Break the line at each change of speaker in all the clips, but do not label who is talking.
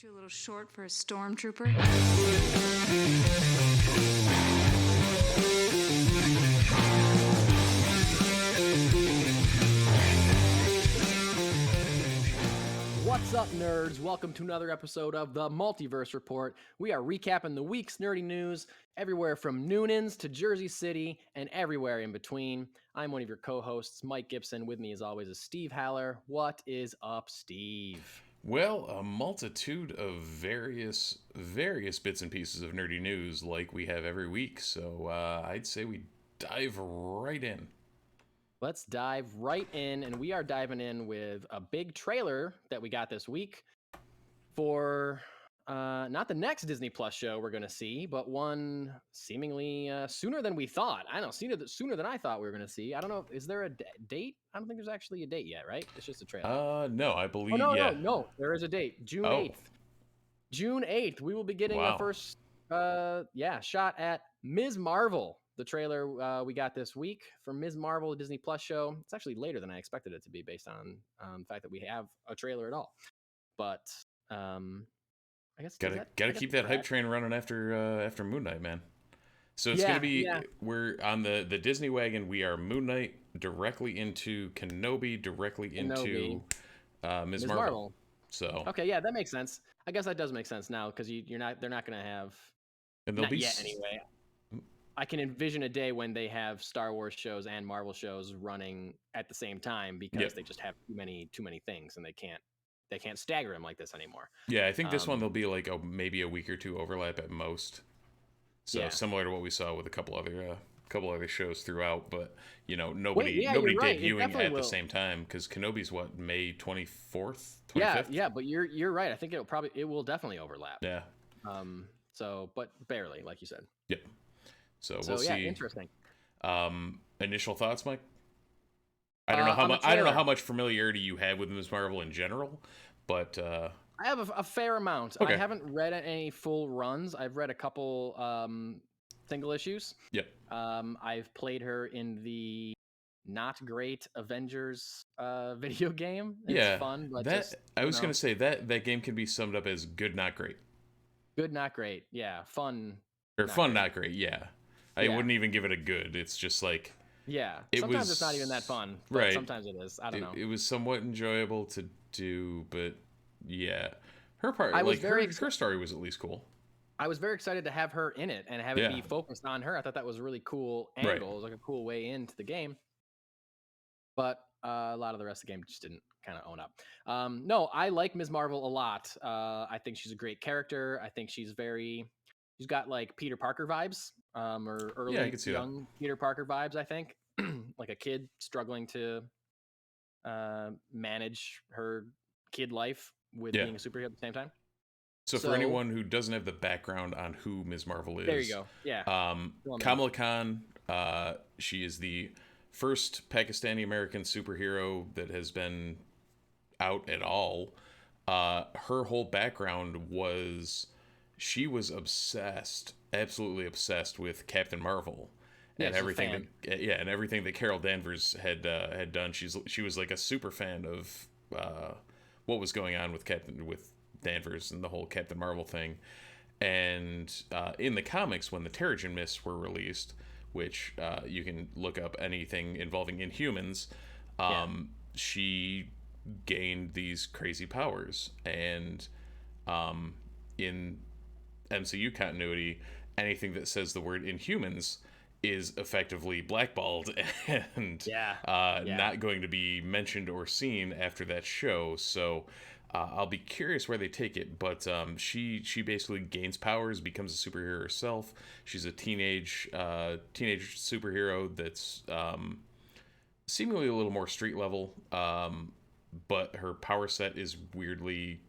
You a little short for a stormtrooper?
What's up, nerds? Welcome to another episode of the Multiverse Report. We are recapping the week's nerdy news everywhere from Noonan's to Jersey City and everywhere in between. I'm one of your co-hosts, Mike Gibson. With me, as always, is Steve Haller. What is up, Steve?
Well, a multitude of various bits and pieces of nerdy news like we have every week. So I'd say we dive right in.
Let's dive right in, and we are diving in with a big trailer that we got this week for not the next Disney Plus show we're going to see, but one seemingly sooner than we thought. I don't know, sooner than I thought we were going to see. I don't know, is there a date? I don't think there's actually a date yet, right? It's just a trailer.
No, I believe,
No, there is a date. June 8th. June 8th, we will be getting the first shot at Ms. Marvel. The trailer we got this week for Ms. Marvel, a Disney Plus show. It's actually later than I expected it to be based on the fact that we have a trailer at all. But I guess
gotta keep that hype train running after Moon Knight, man. So it's gonna be we're on the Disney wagon. We are Moon Knight directly into Kenobi, directly into Ms. Marvel. So
okay, yeah, that makes sense. I guess that does make sense now because they're not gonna have.
And they'll
not
be
yet anyway. I can envision a day when they have Star Wars shows and Marvel shows running at the same time because they just have too many things and they can't stagger them like this anymore.
Yeah, I think this one there'll be like maybe a week or two overlap at most. So similar to what we saw with a couple other shows throughout, but nobody debuting at the same time because Kenobi's what, May 24th, 25th?
Yeah, but you're right. I think it will definitely overlap.
Yeah.
So but barely, like you said.
Yep. So we'll see.
Interesting.
Initial thoughts, Mike? I don't know how much familiarity you have with Ms. Marvel in general, but
I have a fair amount. Okay. I haven't read any full runs. I've read a couple single issues.
Yep.
I've played her in the not great Avengers video game. It's fun, but
I was gonna say that game can be summed up as good, not great.
Good, not great. Yeah, fun.
Or fun, not great. Yeah. I wouldn't even give it a good. It's just like
sometimes it's not even that fun. But right. Sometimes it is. I don't know.
It was somewhat enjoyable to do, but yeah, her part, her story was at least cool.
I was very excited to have her in it and have it be focused on her. I thought that was a really cool angle. Right. It was like a cool way into the game. But a lot of the rest of the game just didn't kind of own up. No, I like Ms. Marvel a lot. I think she's a great character. I think she's got like Peter Parker vibes, or early young Peter Parker vibes, I think. Like a kid struggling to manage her kid life with being a superhero at the same time.
So for anyone who doesn't have the background on who Ms. Marvel is,
there you go. Yeah.
Kamala Khan, she is the first Pakistani-American superhero that has been out at all. Her whole background was she was absolutely obsessed with Captain Marvel and everything that Carol Danvers had done. She was like a super fan of what was going on with Danvers and the whole Captain Marvel thing. And in the comics, when the Terrigen Mists were released, which you can look up anything involving Inhumans, she gained these crazy powers. And in MCU continuity, anything that says the word Inhumans is effectively blackballed and not going to be mentioned or seen after that show. So I'll be curious where they take it, but she basically gains powers, becomes a superhero herself. She's a teenage superhero that's seemingly a little more street level, but her power set is weirdly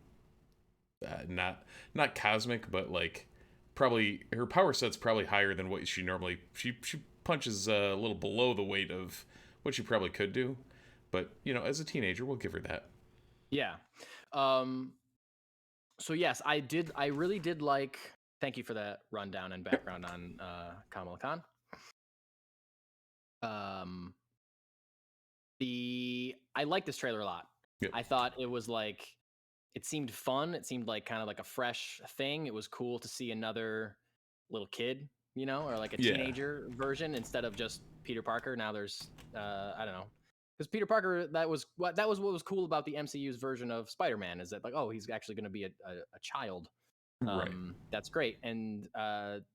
not cosmic, but like probably her power set's probably higher than what she normally she punches a little below the weight of what she probably could do, but as a teenager we'll give her that.
So yes, I really did like, thank you for that rundown and background on Kamala Khan. I like this trailer a lot.
Yep.
I thought it was like it seemed fun. It seemed like kind of like a fresh thing. It was cool to see another little kid, or like a teenager version instead of just Peter Parker. Now there's I don't know, because Peter Parker, that was what was cool about the MCU's version of Spider-Man, is that like, oh, he's actually going to be a child.
Right.
That's great. And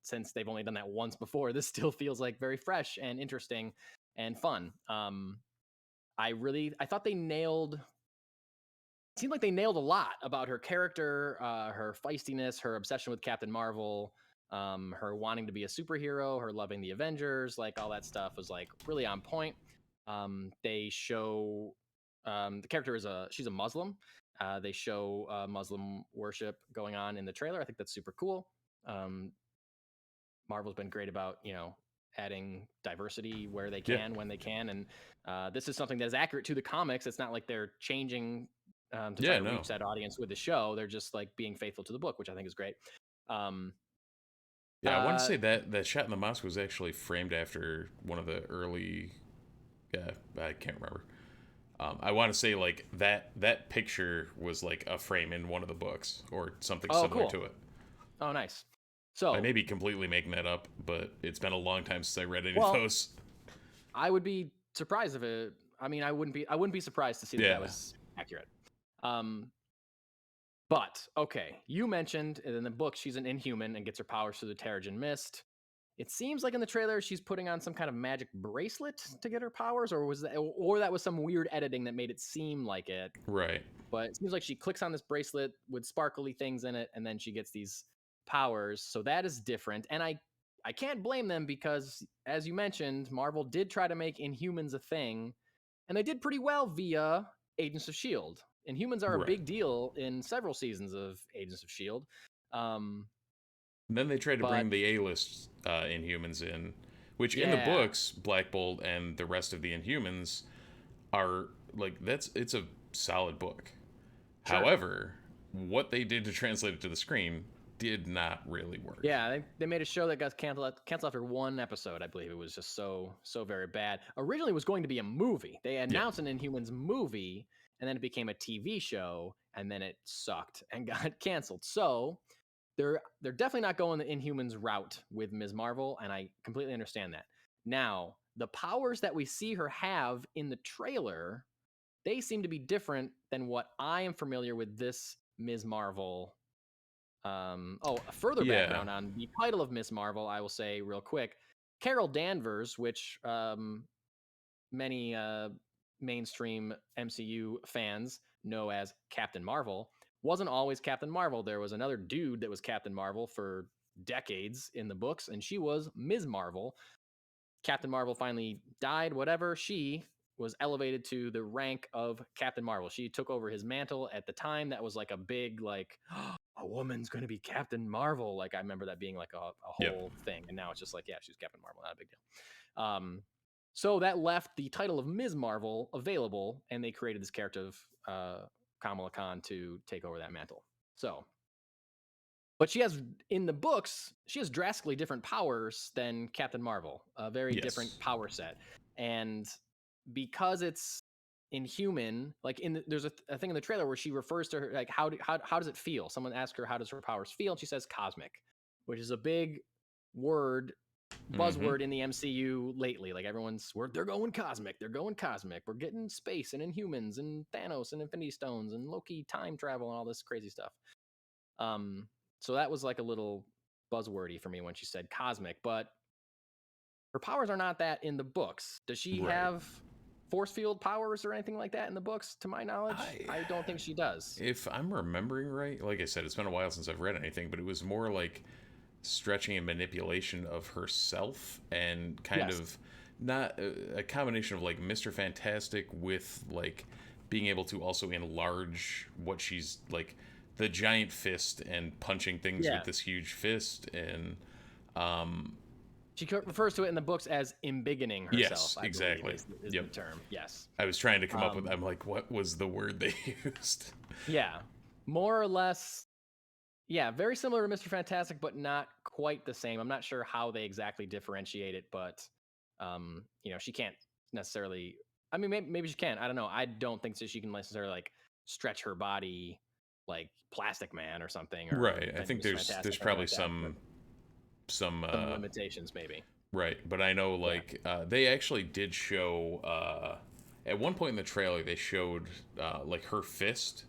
since they've only done that once before, this still feels like very fresh and interesting and fun. I thought they nailed. It seemed like they nailed a lot about her character, her feistiness, her obsession with Captain Marvel, her wanting to be a superhero, her loving the Avengers, like all that stuff was like really on point. They show the character she's a Muslim. They show Muslim worship going on in the trailer. I think that's super cool. Marvel's been great about, adding diversity where they can, when they can. And this is something that is accurate to the comics. It's not like they're changing to try to reach that audience with the show. They're just like being faithful to the book, which I think is great.
I want to say that shot in the mosque was actually framed after one of the early. Yeah, I can't remember. I want to say like that picture was like a frame in one of the books or something similar to it.
Oh, nice. So
I may be completely making that up, but it's been a long time since I read any of those.
I would be surprised if it. I mean, I wouldn't be surprised to see that was accurate. But okay, you mentioned in the book she's an Inhuman and gets her powers through the Terrigen Mist. It seems like in the trailer she's putting on some kind of magic bracelet to get her powers, or that was some weird editing that made it seem like it.
Right.
But it seems like she clicks on this bracelet with sparkly things in it, and then she gets these powers. So that is different, and I can't blame them because, as you mentioned, Marvel did try to make Inhumans a thing, and they did pretty well via Agents of S.H.I.E.L.D. Inhumans are a big deal in several seasons of Agents of S.H.I.E.L.D.
Then they tried to bring the A-list Inhumans in, which in the books, Black Bolt and the rest of the Inhumans are like, it's a solid book. Sure. However, what they did to translate it to the screen did not really work.
Yeah, they made a show that got canceled after one episode. I believe it was just so very bad. Originally, it was going to be a movie. They announced an Inhumans movie, and then it became a TV show, and then it sucked and got canceled. So they're definitely not going the Inhumans route with Ms. Marvel, and I completely understand that. Now, the powers that we see her have in the trailer, they seem to be different than what I am familiar with this Ms. Marvel. A further background on the title of Ms. Marvel, I will say real quick. Carol Danvers, which many mainstream MCU fans know as Captain Marvel, wasn't always Captain Marvel. There was another dude that was Captain Marvel for decades in the books, and she was Ms. Marvel. Captain Marvel finally died, whatever. She was elevated to the rank of Captain Marvel. She took over his mantle. At the time, that was like a big, like, a woman's going to be Captain Marvel. Like, I remember that being like a whole thing. And now it's just like, yeah, she's Captain Marvel. Not a big deal. So that left the title of Ms. Marvel available, and they created this character of Kamala Khan to take over that mantle. So, but she has, in the books, she has drastically different powers than Captain Marvel, a very different power set. And because it's Inhuman, like there's a thing in the trailer where she refers to her, like, how does it feel? Someone asked her, how does her powers feel? And she says cosmic, which is a big buzzword in the MCU lately. Like, they're going cosmic. We're getting space and Inhumans and Thanos and Infinity Stones and Loki time travel and all this crazy stuff. So that was like a little buzzwordy for me when she said cosmic, but her powers are not that in the books. Does she have force field powers or anything like that in the books? To my knowledge, I don't think she does.
If I'm remembering right, like I said, it's been a while since I've read anything, but it was more like stretching and manipulation of herself and kind of not a combination of like Mr. Fantastic with like being able to also enlarge what she's like, the giant fist and punching things with this huge fist. And
she refers to it in the books as embiggening herself.
Yes, exactly.
Is the term. Yes.
I was trying to come up with, I'm like, what was the word they used?
Yeah. More or less. Yeah. Very similar to Mr. Fantastic, but not quite the same. I'm not sure how they exactly differentiate it, but, she can't necessarily, I mean, maybe she can. I don't know. I don't think so. She can necessarily like stretch her body like Plastic Man or something. Or
right. I think there's probably
like
some
limitations maybe.
Right, but I know like they actually did show at one point in the trailer they showed like her fist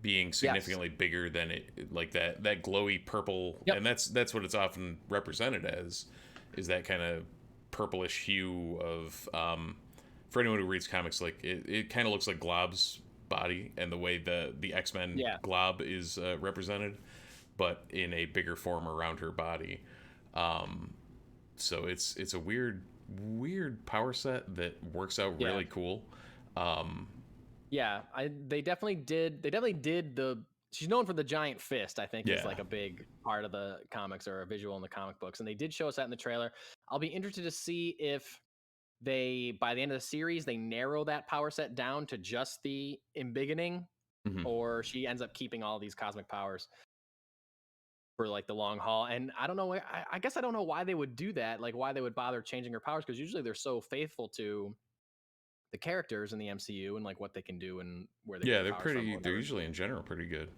being significantly bigger than it, like that glowy purple, and that's what it's often represented as, is that kind of purplish hue of for anyone who reads comics, like it kind of looks like Glob's body and the way the X-Men Glob is represented, but in a bigger form around her body. So it's a weird power set that works out really cool.
They definitely did the, she's known for the giant fist, I think is like a big part of the comics or a visual in the comic books, and they did show us that in the trailer. I'll be interested to see if they, by the end of the series, they narrow that power set down to just the embiggening, or she ends up keeping all these cosmic powers for like the long haul. And I don't know, I guess I don't know why they would do that, like why they would bother changing her powers, because usually they're so faithful to the characters in the MCU and like what they can do and where they
they're usually in general pretty good.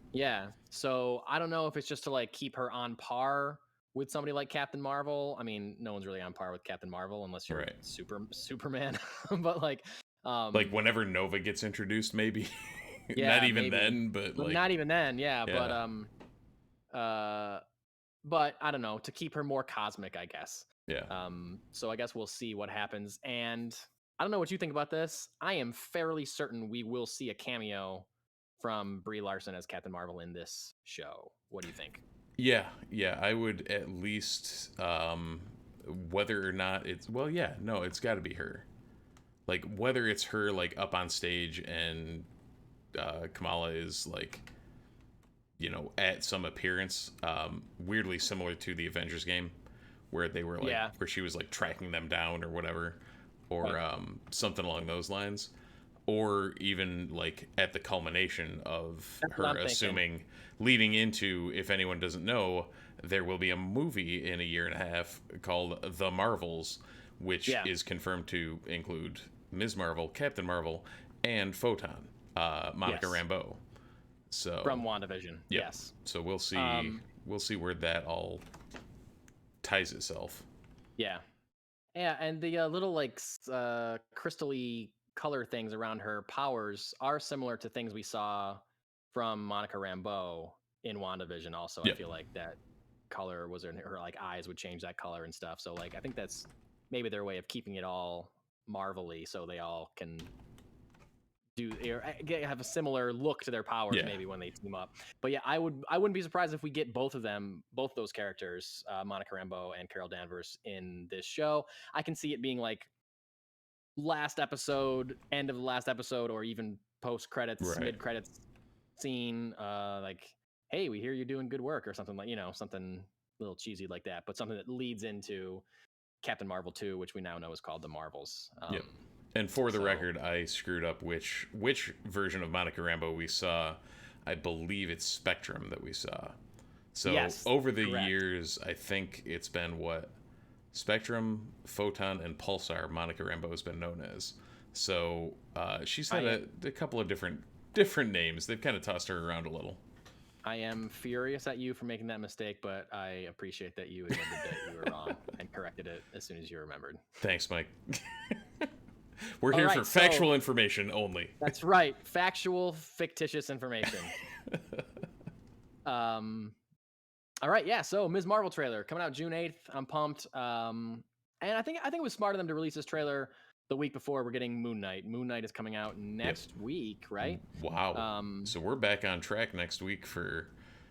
So I don't know if it's just to like keep her on par with somebody like Captain Marvel. I mean, no one's really on par with Captain Marvel unless you're Superman. But like
whenever Nova gets introduced, maybe not even then, but like
not even then. But I don't know, to keep her more cosmic, I guess. So I guess we'll see what happens. And I don't know what you think about this. I am fairly certain we will see a cameo from Brie Larson as Captain Marvel in this show. What do you think?
Yeah, I would at least, whether or not it's, it's got to be her. Like, whether it's her, like, up on stage and Kamala is, like, you know, at some appearance, weirdly similar to the Avengers game, where they were, like, where she was, like, tracking them down or whatever, or something along those lines. Or even, like, at the culmination of her assuming, leading into, if anyone doesn't know, there will be a movie in a year and a half called The Marvels, which is confirmed to include Ms. Marvel, Captain Marvel, and Photon, Monica Rambeau. So
from WandaVision. Yes.
So we'll see where that all ties itself. Yeah,
and the little like crystally color things around her powers are similar to things we saw from Monica Rambeau in WandaVision also. I feel like that color was in her, like eyes would change that color and stuff. So like I think that's maybe their way of keeping it all Marvel-y, so they all can have a similar look to their powers maybe when they team up. But I wouldn't be surprised if we get both those characters, Monica Rambeau and Carol Danvers, in this show. I can see it being like last episode, end of the last episode, or even post credits, mid credits scene, like, hey, we hear you're doing good work, or something, like, you know, something a little cheesy like that, but something that leads into Captain Marvel 2, which we now know is called The Marvels.
And for the record, I screwed up which version of Monica Rambeau we saw. I believe it's Spectrum that we saw. So over the years, I think it's been Spectrum, Photon, and Pulsar Monica Rambeau has been known as. So she's had a couple of different names. They've kind of tossed her around a little.
I am furious at you for making that mistake, but I appreciate that you admitted that you were wrong and corrected it as soon as you remembered.
Thanks, Mike. We're here for factual information only.
That's right. Factual, fictitious information. All right, so Ms. Marvel trailer coming out June 8th. I'm pumped. And I think it was smart of them to release this trailer the week before we're getting Moon Knight. Moon Knight is coming out next week, right?
Wow. So we're back on track next week for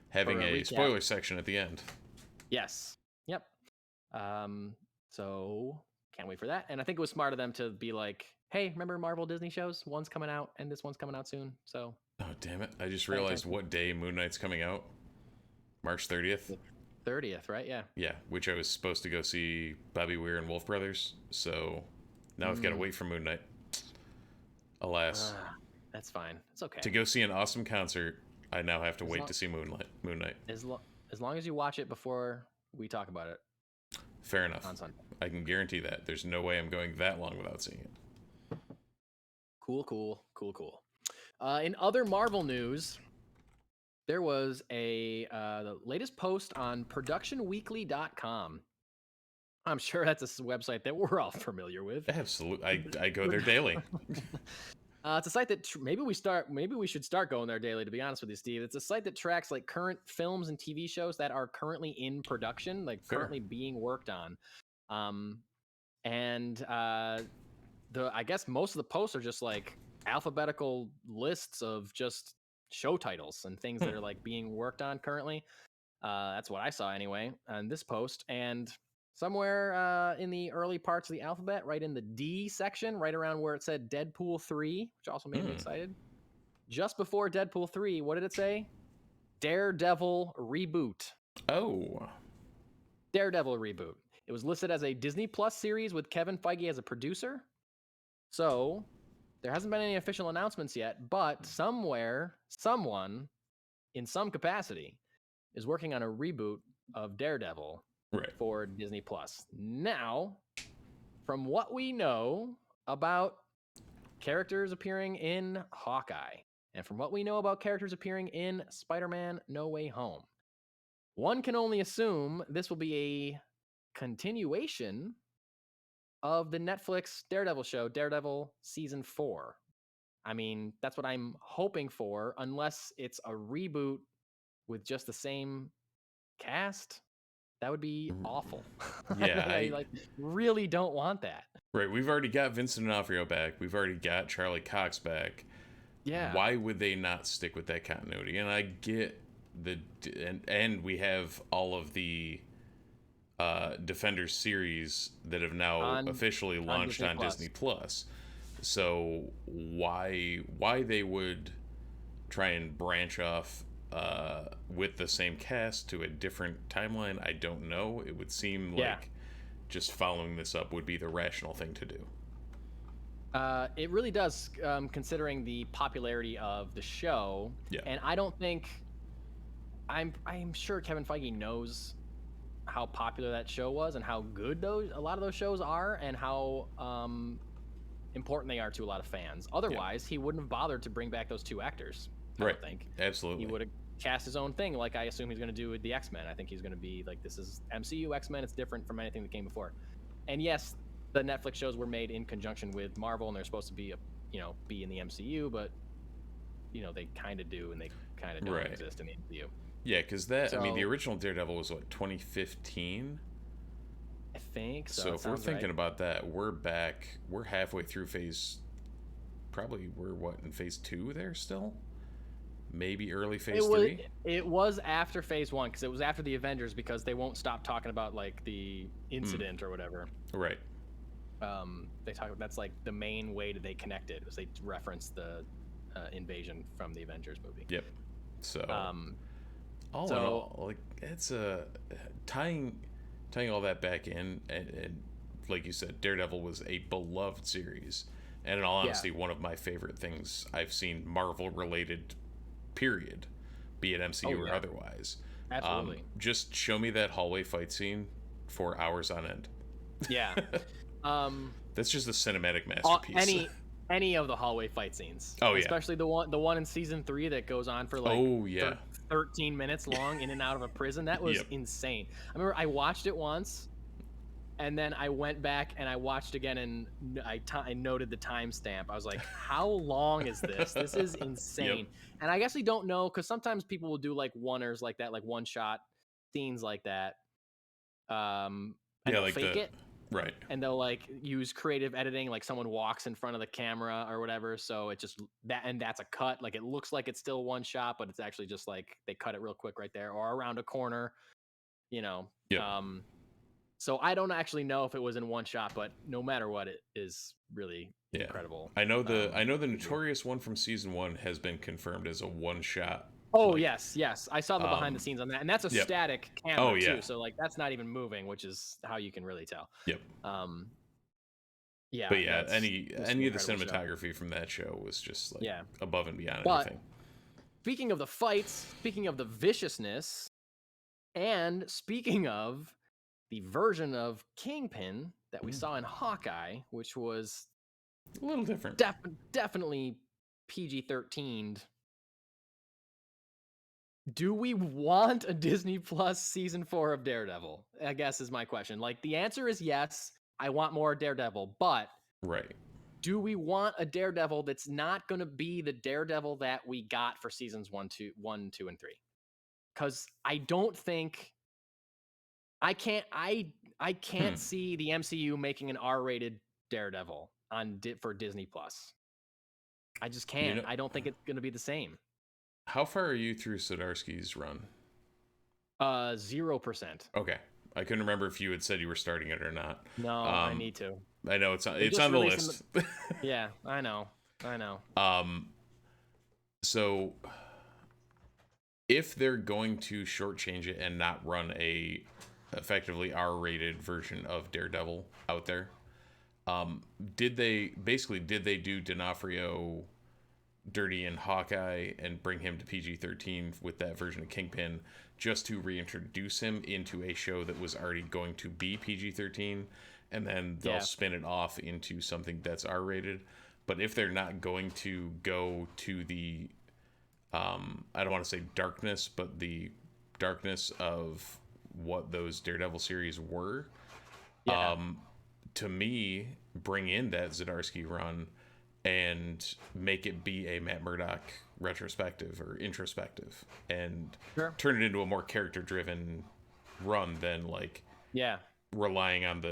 having a spoiler section at the end.
Yes. Yep. So can't wait for that. And I think it was smart of them to be like, hey, remember Marvel Disney shows? One's coming out and this one's coming out soon. So.
Oh, damn it. I just realized what day Moon Knight's coming out. March 30th.
30th, right? Yeah.
Yeah, which I was supposed to go see Bobby Weir and Wolf Brothers. So now I've got to wait for Moon Knight. Alas.
That's fine. It's okay.
To go see an awesome concert, I now have to wait to see Moon Knight.
As long as you watch it before we talk about it.
Fair enough. On Sunday. I can guarantee that. There's no way I'm going that long without seeing it.
Cool. In other Marvel news, there was the latest post on productionweekly.com. I'm sure that's a website that we're all familiar with.
Absolutely. I go there daily.
It's a site that maybe we should start going there daily, to be honest with you, Steve. It's a site that tracks like current films and TV shows that are currently in production, like currently being worked on. I guess most of the posts are just like alphabetical lists of just show titles and things that are like being worked on currently. That's what I saw anyway on this post. And somewhere in the early parts of the alphabet, right in the D section, right around where it said Deadpool 3, which also made me excited. Just before Deadpool 3, what did it say? Daredevil Reboot.
Oh.
Daredevil Reboot. It was listed as a Disney Plus series with Kevin Feige as a producer. So there hasn't been any official announcements yet, but somewhere, someone in some capacity is working on a reboot of Daredevil for Disney Plus. Now, from what we know about characters appearing in Hawkeye, and from what we know about characters appearing in Spider-Man No Way Home, one can only assume this will be a continuation of the Netflix Daredevil show, Daredevil Season 4. I mean, that's what I'm hoping for, unless it's a reboot with just the same cast. That would be awful.
Yeah,
I really don't want that.
Right, we've already got Vincent D'Onofrio back. We've already got Charlie Cox back.
Yeah.
Why would they not stick with that continuity? And I get and we have all of the Defenders series that have now officially launched on Disney Plus. So why they would try and branch off with the same cast to a different timeline, I don't know. It would seem like just following this up would be the rational thing to do.
It really does, considering the popularity of the show. Yeah. And I don't think I'm sure Kevin Feige knows how popular that show was and how good a lot of those shows are, and how important they are to a lot of fans. Otherwise, he wouldn't have bothered to bring back those two actors. I don't think.
Absolutely.
He would have cast his own thing, like I assume he's going to do with the X-Men. I think he's going to be like, this is MCU X-Men. It's different from anything that came before. And yes, the Netflix shows were made in conjunction with Marvel, and they're supposed to be be in the MCU, but they kind of do and they kind of don't exist in the MCU.
Yeah, because I mean, the original Daredevil was what, 2015?
I think so.
So if we're thinking about that, we're back. We're halfway through phase. Probably we're in phase 2 there still? Maybe early phase 3?
It was after phase 1, because it was after the Avengers, because they won't stop talking about like the incident or whatever.
Right.
They talk. That's like the main way that they connect it, was they reference the invasion from the Avengers movie.
Yep. So. All in all, like, it's tying all that back in, and like you said, Daredevil was a beloved series, and in all honesty, one of my favorite things I've seen Marvel related, period, be it MCU or otherwise.
Absolutely.
Just show me that hallway fight scene for hours on end.
Yeah.
That's just a cinematic masterpiece.
Any of the hallway fight scenes.
Oh yeah.
Especially the one in season 3 that goes on for like 13 minutes long in and out of a prison. That was insane. I remember I watched it once, and then I went back and I watched again, and I noted the timestamp. I was like, how long is this? This is insane. Yep. And I guess we don't know, because sometimes people will do like one-ers like that, like one-shot scenes like that. And they'll like fake it.
Right.
And they'll like use creative editing, like someone walks in front of the camera or whatever. So it just that's a cut. Like it looks like it's still one shot, but it's actually just like they cut it real quick right there, or around a corner,
Yep.
So I don't actually know if it was in one shot, but no matter what, it is really incredible.
I know the notorious one from season 1 has been confirmed as a one shot.
Oh, like, yes. I saw the behind the scenes on that, and that's a static camera too. So like that's not even moving, which is how you can really tell.
Yep.
Yeah.
But yeah, any of the cinematography from that show was just like above and beyond everything.
Speaking of the fights, speaking of the viciousness, and speaking of the version of Kingpin that we saw in Hawkeye, which was
a little different,
definitely PG-13'd. Do we want a Disney Plus season 4 of Daredevil? I guess is my question. Like, the answer is yes. I want more Daredevil, but
right.
Do we want a Daredevil that's not going to be the Daredevil that we got for seasons 1, 2, and 3? Because I don't think I can't see the MCU making an R-rated Daredevil for Disney Plus. I just can't. I don't think it's going to be the same.
How far are you through Zdarsky's run?
0%.
Okay. I couldn't remember if you had said you were starting it or not.
No, I need to.
I know it's on the list.
Yeah, I know.
So if they're going to shortchange it and not run a effectively R-rated version of Daredevil out there, did they do D'Onofrio dirty in Hawkeye and bring him to PG-13 with that version of Kingpin just to reintroduce him into a show that was already going to be PG-13, and then they'll spin it off into something that's R-rated? But if they're not going to go to the I don't want to say darkness, but the darkness of what those Daredevil series were, to me, bring in that Zdarsky run and make it be a Matt Murdock retrospective or introspective, and turn it into a more character-driven run than relying on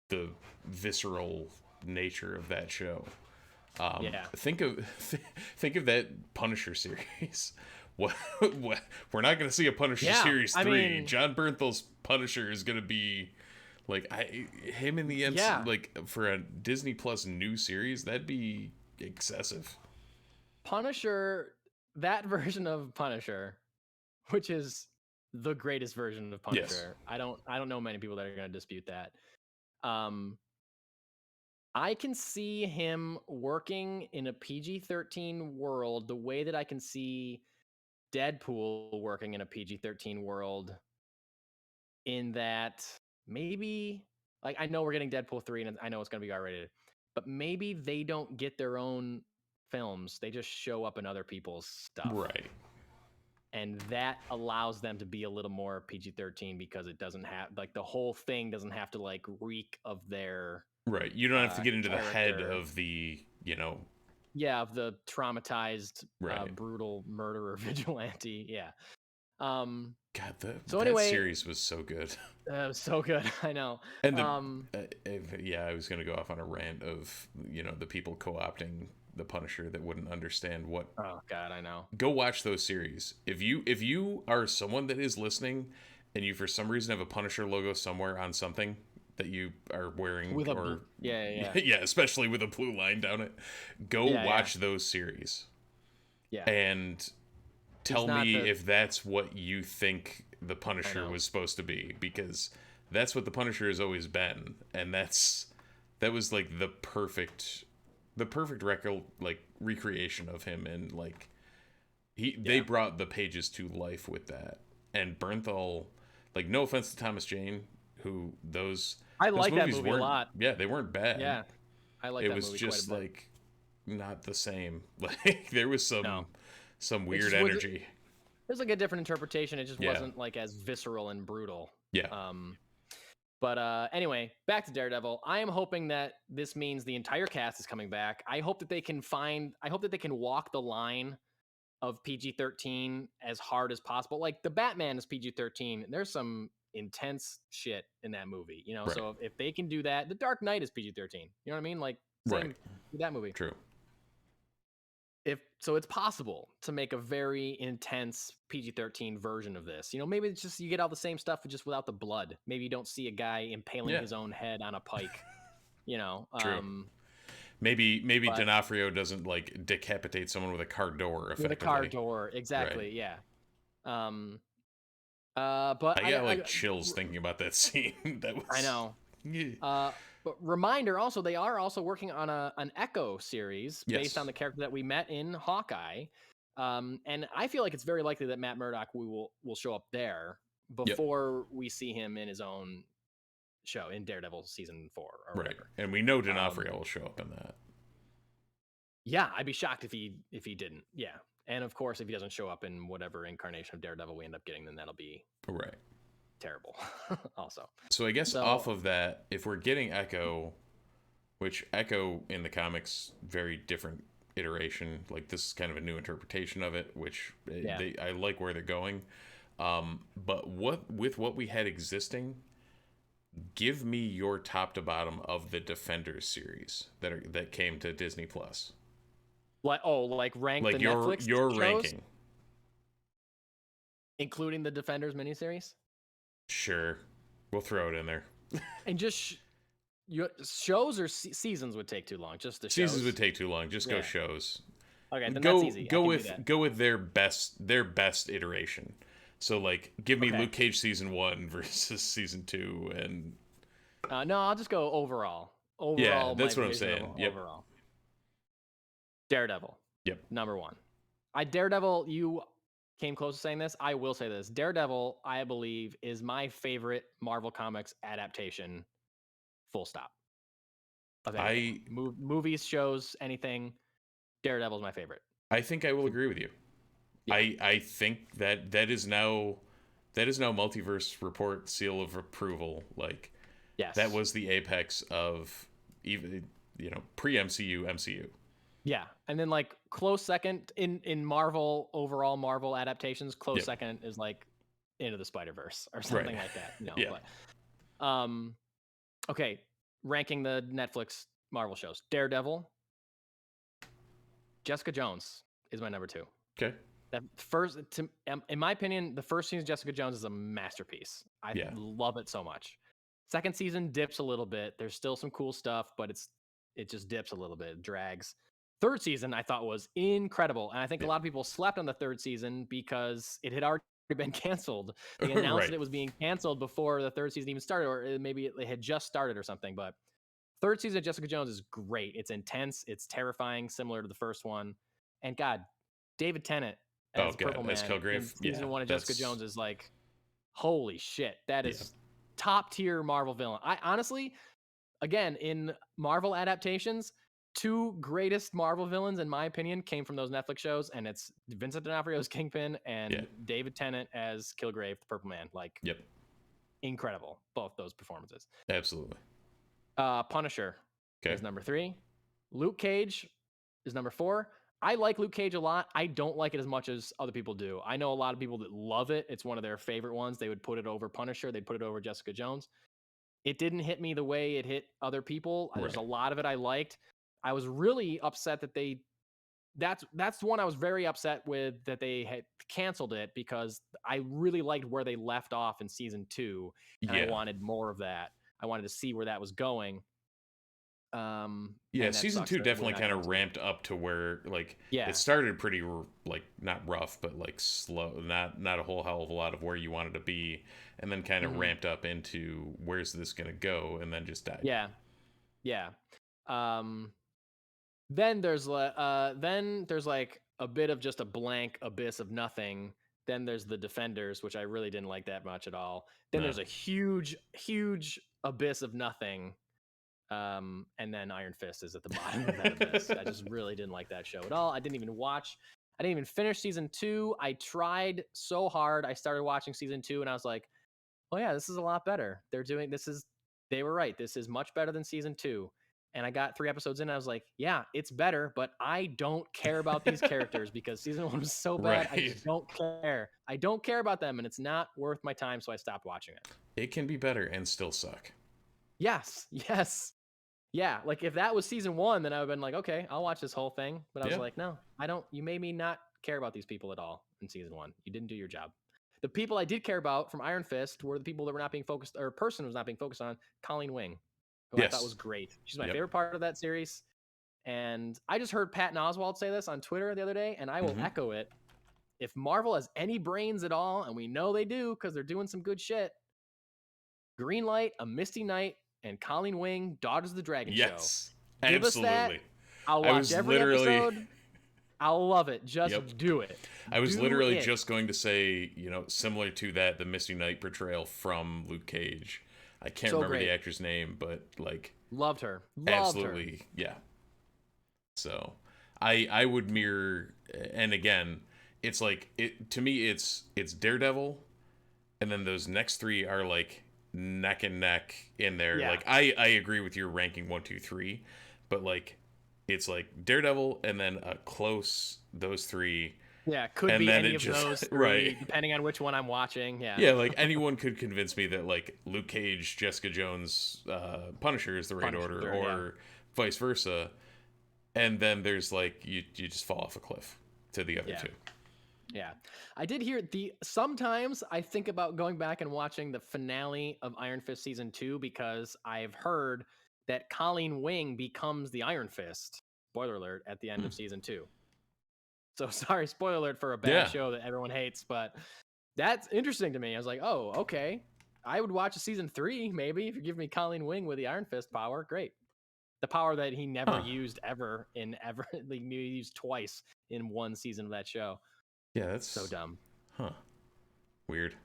the visceral nature of that show. Think of that Punisher series. What we're not going to see a Punisher series 3. John Bernthal's Punisher is going to be him in the MC, for a Disney Plus new series. That'd be excessive.
Punisher, that version of Punisher, which is the greatest version of Punisher. Yes. I don't know many people that are going to dispute that. I can see him working in a PG-13 world the way that I can see Deadpool working in a PG-13 world, in that maybe, I know we're getting Deadpool 3 and I know it's going to be R-rated, but maybe they don't get their own films. They just show up in other people's stuff.
Right.
And that allows them to be a little more PG-13 because it doesn't have, the whole thing doesn't have to, reek of their...
Right. You don't have to get into character. The head of the,
of the traumatized, brutal murderer vigilante. Yeah.
God, that series was so good.
It was so good. I know.
And I was going to go off on a rant of, the people co-opting the Punisher that wouldn't understand what...
Oh, God, I know.
Go watch those series. If you are someone that is listening and you, for some reason, have a Punisher logo somewhere on something that you are wearing, especially with a blue line down it, go watch those series. Yeah. And tell me if that's what you think the Punisher was supposed to be, because that's what the Punisher has always been, and that was the perfect record, recreation of him, and they brought the pages to life with that. And Bernthal, no offense to Thomas Jane, who those
that movie a lot.
Yeah, they weren't bad.
Yeah, I like that movie.
It was just not the same. There was some weird energy.
There's a different interpretation. It just wasn't as visceral and brutal.
Yeah.
But anyway, back to Daredevil. I am hoping that this means the entire cast is coming back. I hope that they can walk the line of PG-13 as hard as possible. The Batman is PG-13. There's some intense shit in that movie, So if they can do that, The Dark Knight is PG-13. You know what I mean? Same with that movie.
True.
So it's possible to make a very intense PG-13 version of this. Maybe it's just you get all the same stuff just without the blood. Maybe you don't see a guy impaling his own head on a pike.
True. Maybe D'Onofrio doesn't decapitate someone with a car door effectively.
With a car door, exactly. Right. Yeah. But
I got chills thinking about that scene. That was...
I know. But reminder, also, they are also working on an Echo series based on the character that we met in Hawkeye. And I feel like it's very likely that Matt Murdock will show up there before we see him in his own show in Daredevil season 4 or whatever.
And we know D'Onofrio will show up in that.
Yeah, I'd be shocked if he didn't. Yeah. And of course, if he doesn't show up in whatever incarnation of Daredevil we end up getting, then that'll be
right.
terrible. Also,
so I guess off of that, if we're getting Echo, which Echo in the comics, very different iteration. Like this is kind of a new interpretation of it, which I like where they're going. But with what we had existing, give me your top to bottom of the Defenders series that came to Disney Plus.
Like rank the Netflix
your
shows?
ranking,
including the Defenders miniseries.
Sure, we'll throw it in there.
And just shows or seasons would take too long. Just the
seasons
shows?
would take too long. Just go shows.
Okay, then
go,
that's easy.
Go with their best iteration. So like, give me Luke Cage season 1 versus season 2, and
no, I'll just go overall.
Yeah, that's what I'm saying.
Overall. Daredevil.
Yep.
Number 1. Daredevil, you came close to saying this. I will say this. Daredevil, I believe, is my favorite Marvel Comics adaptation. Full stop. Of movies, shows, anything. Daredevil is my favorite.
I think I will agree with you. Yeah. I think that is now Multiverse Report seal of approval. Like, yes, that was the apex of even pre-MCU.
Yeah, and then like close second in Marvel, overall Marvel adaptations, close second is like Into the Spider-Verse or something like that.
Yeah.
But, okay, ranking the Netflix Marvel shows. Daredevil. Jessica Jones is my number 2.
Okay.
In my opinion, the first season of Jessica Jones is a masterpiece. I love it so much. Second season dips a little bit. There's still some cool stuff, but it just dips a little bit. It drags. Third season I thought was incredible, and I think a lot of people slept on the third season because it had already been canceled. They announced that it was being canceled before the third season even started, or maybe it had just started or something. But third season of Jessica Jones is great. It's intense. It's terrifying, similar to the first one. And God, David Tennant as Purple Man in season 1 of Jessica Jones is like, holy shit, that is top tier Marvel villain. I honestly, again, in Marvel adaptations, 2 greatest Marvel villains, in my opinion, came from those Netflix shows, and it's Vincent D'Onofrio's Kingpin and David Tennant as Kilgrave, the Purple Man. Like, incredible, both those performances.
Absolutely.
Punisher is number 3. Luke Cage is number 4. I like Luke Cage a lot. I don't like it as much as other people do. I know a lot of people that love it. It's one of their favorite ones. They would put it over Punisher. They'd put it over Jessica Jones. It didn't hit me the way it hit other people. There's a lot of it I liked. I was really upset that that's the one I was very upset with, that they had canceled it, because I really liked where they left off in season 2. And I wanted more of that. I wanted to see where that was going.
Season 2 definitely kind of ramped up to where it started pretty not rough, but slow, not a whole hell of a lot of where you wanted to be, and then kind of ramped up into where's this gonna go, and then just died.
Then there's like a bit of just a blank abyss of nothing. Then there's the Defenders, which I really didn't like that much at all. Then there's a huge abyss of nothing. And then Iron Fist is at the bottom of that abyss. I just really didn't like that show at all. I didn't even finish season 2. I tried so hard. I started watching season 2 and I was like, oh yeah, this is a lot better. They were right. This is much better than season 2. And I got 3 episodes in and I was like, yeah, it's better, but I don't care about these characters because season 1 was so bad. I just don't care. I don't care about them, and it's not worth my time, so I stopped watching it.
It can be better and still suck.
Yes. Yeah, like if that was season 1, then I would have been like, okay, I'll watch this whole thing. But I was like, no, I don't. You made me not care about these people at all in season 1. You didn't do your job. The people I did care about from Iron Fist were the people that were not being focused, or person was not being focused on, Colleen Wing, who I thought was great. She's my favorite part of that series. And I just heard Patton Oswalt say this on Twitter the other day, and I will echo it. If Marvel has any brains at all, and we know they do because they're doing some good shit, greenlight A Misty Knight and Colleen Wing, Daughters of the Dragon show. Give us that. I'll watch every episode. I'll love it. Just do it.
I was literally just going to say, similar to that, the Misty Knight portrayal from Luke Cage. I can't remember the actor's name, but
loved her.
Absolutely, yeah. So I would mirror, and again, it's like to me it's Daredevil, and then those next three are like neck and neck in there.
Yeah.
Like I agree with your ranking 1, 2, 3, but like it's like Daredevil and then a close those three.
Yeah, could
and
be
then
any of
just,
those three,
right,
depending on which one I'm watching. Yeah.
Yeah, like anyone could convince me that like Luke Cage, Jessica Jones, Punisher is the right
Punisher,
order, or vice versa. And then there's like you just fall off a cliff to the other two.
Yeah. I did hear sometimes I think about going back and watching the finale of Iron Fist season 2 because I've heard that Colleen Wing becomes the Iron Fist. Spoiler alert at the end of season 2. So sorry, spoiler alert for a bad show that everyone hates, but that's interesting to me. I was like, oh, okay. I would watch a season 3, maybe, if you give me Colleen Wing with the Iron Fist power. Great. The power that he never used ever. Like, he used twice in one season of that show.
Yeah, that's
so dumb.
Huh. Weird.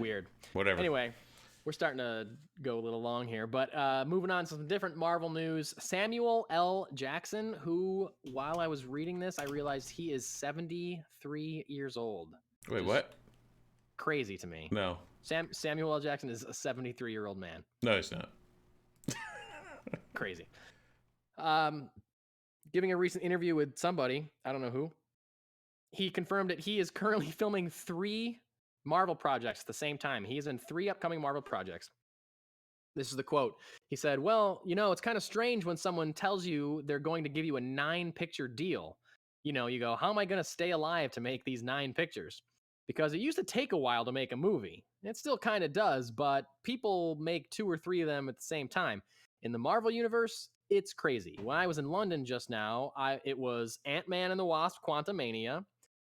Weird.
Whatever.
Anyway, we're starting to go a little long here, but moving on to some different Marvel news. Samuel L. Jackson, who, while I was reading this, I realized he is 73 years old.
Wait, what?
Crazy to me.
No.
Samuel L. Jackson is a 73-year-old man.
No, he's not.
Crazy. Giving a recent interview with somebody, I don't know who, he confirmed that he is currently filming 3 Marvel projects at the same time. He is in 3 upcoming Marvel projects. This is the quote. He said, well, it's kind of strange when someone tells you they're going to give you a 9-picture deal. You go, how am I going to stay alive to make these 9 pictures? Because it used to take a while to make a movie. It still kind of does, but people make 2 or 3 of them at the same time. In the Marvel universe, it's crazy. When I was in London just now, it was Ant-Man and the Wasp: Quantumania,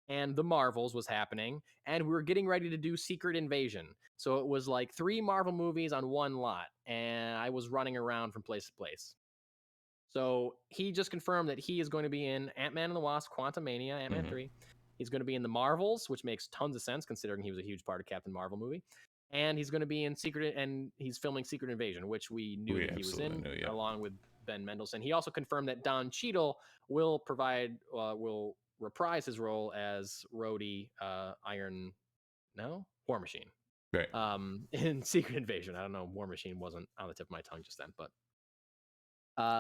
and The Marvels was happening, and we were getting ready to do Secret Invasion. So it was like 3 Marvel movies on one lot, and I was running around from place to place. So he just confirmed that he is going to be in Ant-Man and the Wasp: Quantumania, Ant-Man 3. He's going to be in The Marvels, which makes tons of sense considering he was a huge part of Captain Marvel movie. And he's going to be in he's filming Secret Invasion, which we knew that he was in, along with Ben Mendelsohn. He also confirmed that Don Cheadle will reprise his role as Rhodey, War Machine.
Right.
In Secret Invasion. I don't know, War Machine wasn't on the tip of my tongue just then, but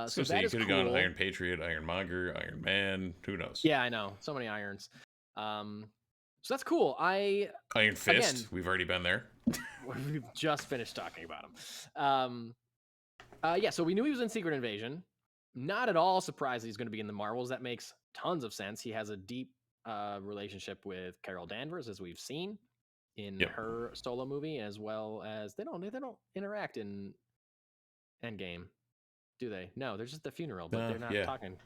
so that
you
is
could have
cool.
gone Iron Patriot, Ironmonger, Iron Man, who knows?
Yeah, I know. So many irons. So that's cool.
Iron Fist, again, we've already been there.
We've just finished talking about him. Yeah, so we knew he was in Secret Invasion. Not at all surprised that he's going to be in the Marvels. That makes tons of sense. He has a deep relationship with Carol Danvers, as we've seen in her solo movie, as well as they don't interact in Endgame, do they? No, they're just at the funeral, but they're not talking.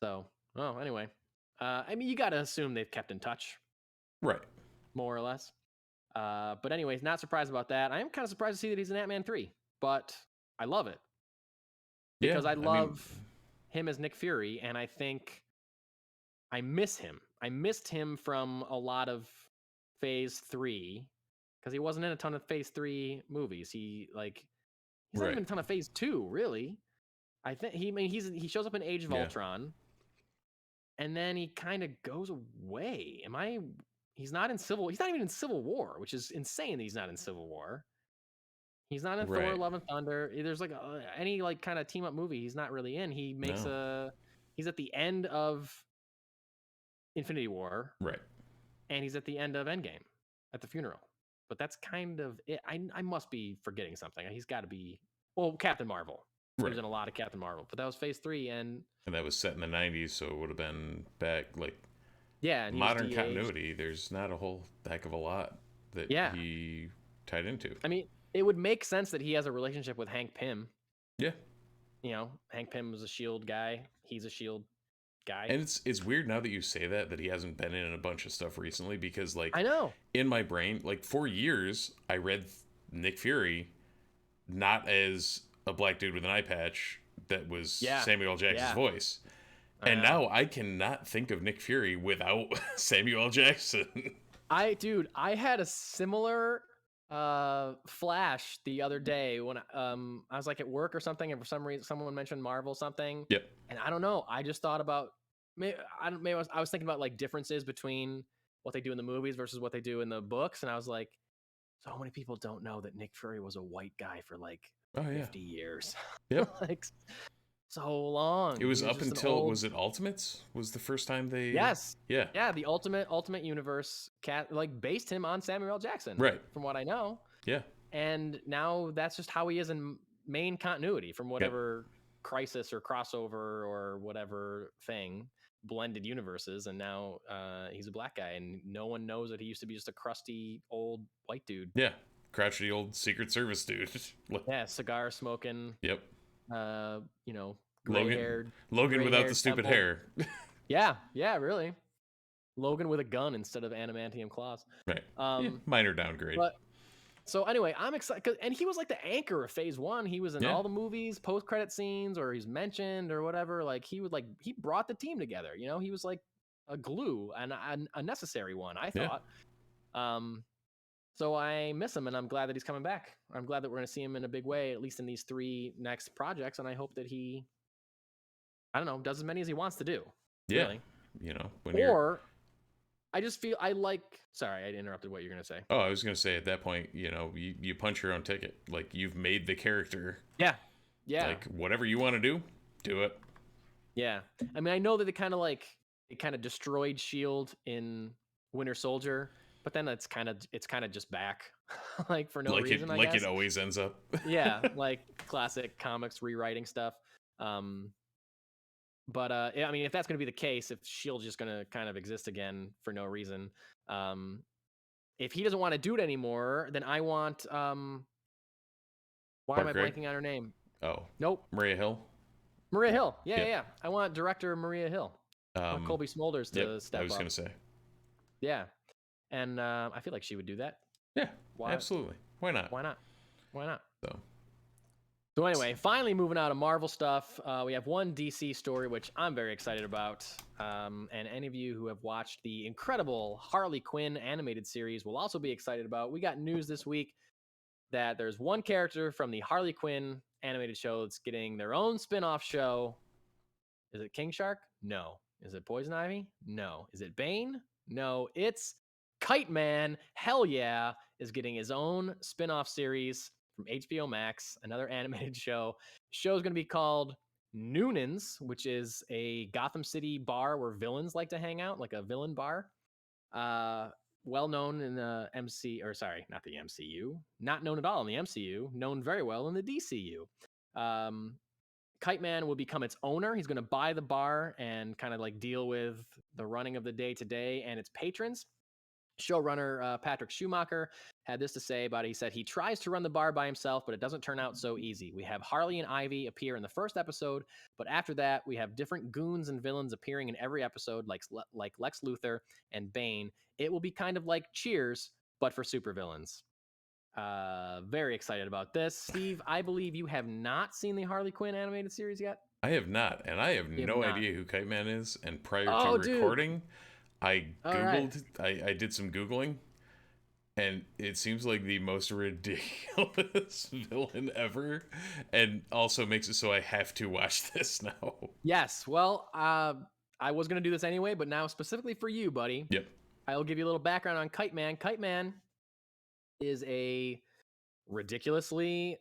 So, anyway. I mean, you got to assume they've kept in touch.
Right.
More or less. But anyways, not surprised about that. I am kind of surprised to see that he's in Ant-Man 3, but I love it. Because I love him as Nick Fury, and I think I miss him. I missed him from a lot of Phase 3, because he wasn't in a ton of Phase 3 movies. He's not even in a ton of Phase 2, really. I think he shows up in Age of Ultron. And then he kind of goes away. He's not even in Civil War, which is insane that he's not in Civil War. He's not in Thor: Love and Thunder. There's any kind of team up movie he's not really in. He makes he's at the end of Infinity War.
Right.
And he's at the end of Endgame at the funeral. But that's kind of it. I must be forgetting something. He's got to be Captain Marvel. He was in a lot of Captain Marvel, but that was Phase 3, and
that was set in the 90s, so it would have been back
and
modern continuity. There's not a whole heck of a lot that he tied into.
I mean, it would make sense that he has a relationship with Hank Pym.
Yeah.
Hank Pym was a SHIELD guy. He's a SHIELD guy.
And it's weird now that you say that he hasn't been in a bunch of stuff recently, because
I know.
In my brain, for years I read Nick Fury not as a black dude with an eye patch that was Samuel L. Jackson's voice. And now I cannot think of Nick Fury without Samuel L. Jackson.
I had a similar Flash the other day when I was like at work or something, and for some reason someone mentioned Marvel something.
Yep.
And I don't know. I just thought about I was thinking about like differences between what they do in the movies versus what they do in the books, and I was like, so many people don't know that Nick Fury was a white guy for like 50 years.
Yep.
Like so long.
It was up until was it Ultimates? Was the first time they?
Yes.
Yeah.
Yeah, the Ultimate Universe like based him on Samuel L. Jackson.
Right.
From what I know.
Yeah.
And now that's just how he is in main continuity from whatever crisis or crossover or whatever thing, blended universes. And now he's a black guy, and no one knows that he used to be just a crusty old white dude.
Yeah. Crotchety old Secret Service dude.
Yeah, cigar smoking.
Yep.
You know, gray-haired
Logan without the stupid hair.
Yeah, really. Logan with a gun instead of adamantium claws.
Right. Minor downgrade.
But so anyway, I'm excited, and he was like the anchor of Phase 1. He was in all the movies, post-credit scenes, or he's mentioned or whatever. Like he brought the team together. You know, he was like a glue and a necessary one, I thought. So I miss him, and I'm glad that he's coming back. I'm glad that we're going to see him in a big way, at least in these 3 next projects. And I hope that he, I don't know, does as many as he wants to do.
Yeah.
Really.
You know,
I just feel sorry, I interrupted what you're going to say.
Oh, I was going to say at that point, you know, you punch your own ticket. Like you've made the character.
Yeah. Yeah.
Like whatever you want to do it.
Yeah. I mean, I know that it kind of destroyed S.H.I.E.L.D. in Winter Soldier, but then it's kind of just back like for no reason, I guess.
It always ends up.
Yeah, like classic comics rewriting stuff. But I mean, if that's going to be the case, if S.H.I.E.L.D. is just going to kind of exist again for no reason, if he doesn't want to do it anymore, then I want why am I blanking on her name?
Oh,
nope,
Maria Hill.
Yeah. I want director Maria Hill. Colby Smulders to step up.
I was going to say.
Yeah, and I feel like she would do that.
Yeah, absolutely. Why not?
So anyway, finally moving out of Marvel stuff, we have one DC story, which I'm very excited about. And any of you who have watched the incredible Harley Quinn animated series will also be excited about. We got news this week that there's one character from the Harley Quinn animated show that's getting their own spin-off show. Is it King Shark? No. Is it Poison Ivy? No. Is it Bane? No. It's Kite Man. Hell yeah, is getting his own spin-off series from HBO Max, another animated show. The show is going to be called Noonan's, which is a Gotham City bar where villains like to hang out, like a villain bar. Well known in the not the MCU, not known at all in the MCU, known very well in the DCU. Kite Man will become its owner. He's going to buy the bar and kind of like deal with the running of the day-to-day and its patrons. Showrunner Patrick Schumacher had this to say about it. He said he tries to run the bar by himself, but it doesn't turn out so easy. We have Harley and Ivy appear in the first episode, but after that, we have different goons and villains appearing in every episode, like Lex Luthor and Bane. It will be kind of like Cheers, but for supervillains. Very excited about this. Steve, I believe you have not seen the Harley Quinn animated series yet?
I have not, and I have no idea who Kite Man is, and prior to recording... I Googled, I did some Googling, and it seems like the most ridiculous villain ever, and also makes it so I have to watch this now.
Yes, well, I was going to do this anyway, but now specifically for you, buddy.
Yep.
I'll give you a little background on Kite Man. Kite Man is a ridiculous villain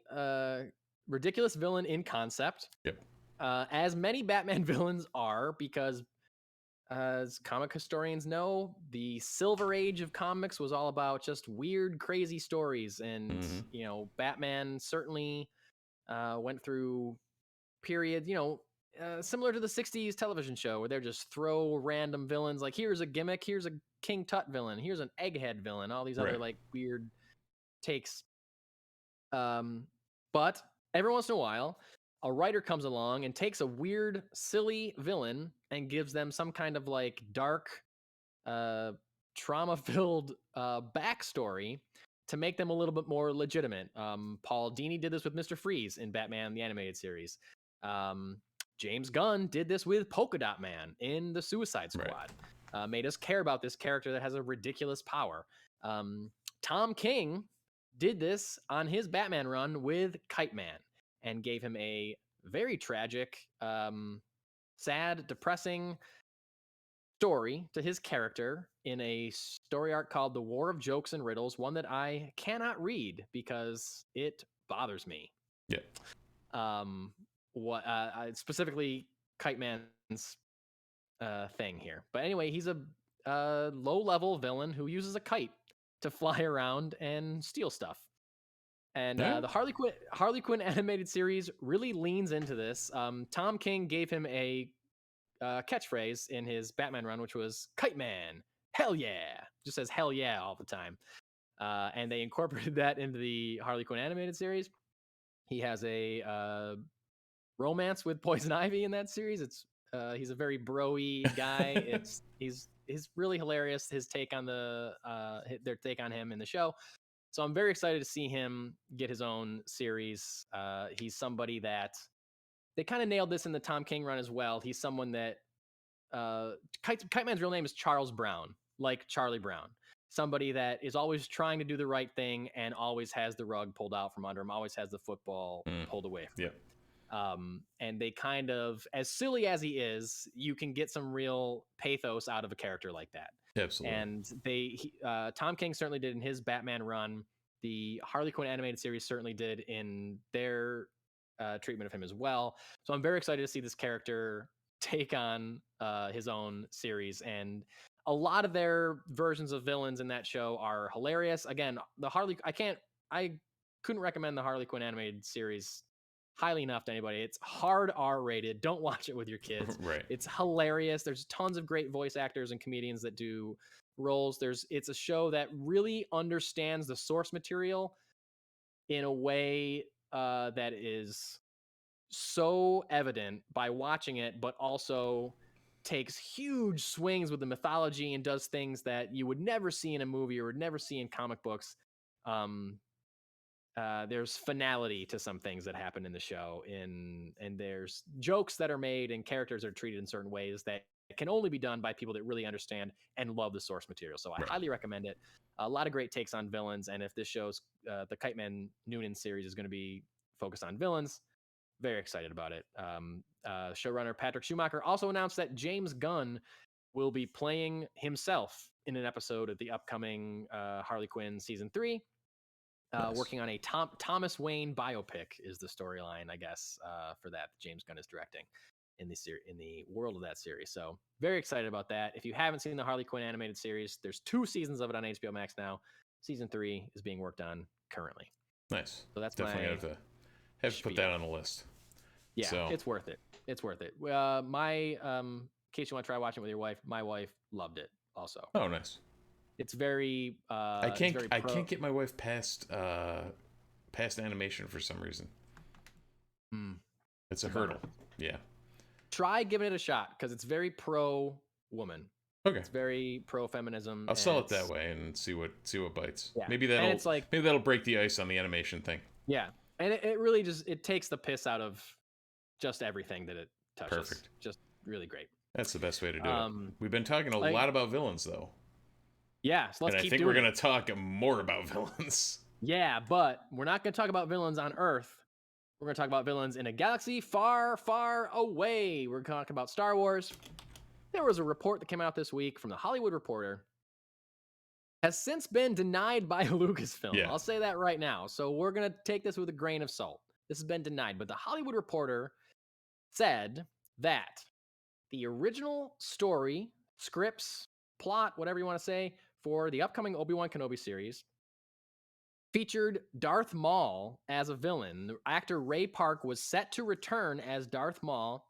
in concept.
Yep.
As many Batman villains are, because as comic historians know, the Silver Age of comics was all about just weird, crazy stories. And, you know, Batman certainly went through periods, you know, similar to the 60s television show where they're just throw random villains. Like, here's a gimmick, here's a King Tut villain, here's an Egghead villain, all these other, like, weird takes. But every once in a while, a writer comes along and takes a weird, silly villain and gives them some kind of like dark, trauma-filled backstory to make them a little bit more legitimate. Paul Dini did this with Mr. Freeze in Batman the Animated Series. James Gunn did this with Polka Dot Man in the Suicide Squad. Made us care about this character that has a ridiculous power. Tom King did this on his Batman run with Kite Man and gave him a very tragic, sad, depressing story to his character in a story arc called The War of Jokes and Riddles, one that I cannot read because it bothers me.
Yeah.
What specifically Kite Man's thing here. But anyway, he's a low-level villain who uses a kite to fly around and steal stuff. And the Harley Quinn animated series really leans into this. Tom King gave him a catchphrase in his Batman run, which was "Kite Man, hell yeah!" Just says "hell yeah" all the time. And they incorporated that into the Harley Quinn animated series. He has a romance with Poison Ivy in that series. It's he's a very bro-y guy. he's really hilarious. His take on their take on him in the show. So I'm very excited to see him get his own series. He's somebody that they kind of nailed this in the Tom King run as well. He's someone that Kite Man's real name is Charles Brown, like Charlie Brown. Somebody that is always trying to do the right thing and always has the rug pulled out from under him, always has the football pulled away from him. And they kind of, as silly as he is, you can get some real pathos out of a character like that.
Absolutely.
And Tom King certainly did in his Batman run. The Harley Quinn animated series certainly did in their treatment of him as well. So I'm very excited to see this character take on his own series. And a lot of their versions of villains in that show are hilarious. Again, I couldn't recommend the Harley Quinn animated series highly enough to anybody. It's hard R-rated. Don't watch it with your kids.
Right.
It's hilarious. There's tons of great voice actors and comedians that do roles. It's a show that really understands the source material in a way that is so evident by watching it, but also takes huge swings with the mythology and does things that you would never see in a movie or would never see in comic books. There's finality to some things that happen in the show, and there's jokes that are made and characters are treated in certain ways that can only be done by people that really understand and love the source material. So I highly recommend it. A lot of great takes on villains, and if this show's the Kite Man Noonan series is going to be focused on villains, very excited about it. Showrunner Patrick Schumacher also announced that James Gunn will be playing himself in an episode of the upcoming Harley Quinn season 3. Nice. Working on a Thomas Wayne biopic is the storyline, I guess, for that James Gunn is directing in the world of that series. So very excited about that. If you haven't seen the Harley Quinn animated series, there's 2 seasons of it on HBO Max now. Season 3 is being worked on currently.
Nice.
So that's
definitely have to put that on the list.
Yeah, so. It's worth it. It's worth it. In case you want to try watching it with your wife, my wife loved it also.
Oh, nice.
It's very.
I can't get my wife past animation for some reason. It's a hurdle. Yeah.
Try giving it a shot because it's very pro woman.
Okay.
It's very pro feminism.
I'll sell it that way and see what bites.
Yeah.
Maybe that'll break the ice on the animation thing.
Yeah, and it really it takes the piss out of just everything that it touches.
Perfect.
Just really great.
That's the best way to do it. We've been talking a lot about villains though.
Yeah, so let's keep doing it.
And I think we're going to talk more about villains.
Yeah, but we're not going to talk about villains on Earth. We're going to talk about villains in a galaxy far, far away. We're talking about Star Wars. There was a report that came out this week from the Hollywood Reporter. Has since been denied by Lucasfilm. Yeah. I'll say that right now. So we're going to take this with a grain of salt. This has been denied. But the Hollywood Reporter said that the original story, scripts, plot, whatever you want to say, for the upcoming Obi-Wan Kenobi series featured Darth Maul as a villain. The actor Ray Park was set to return as Darth Maul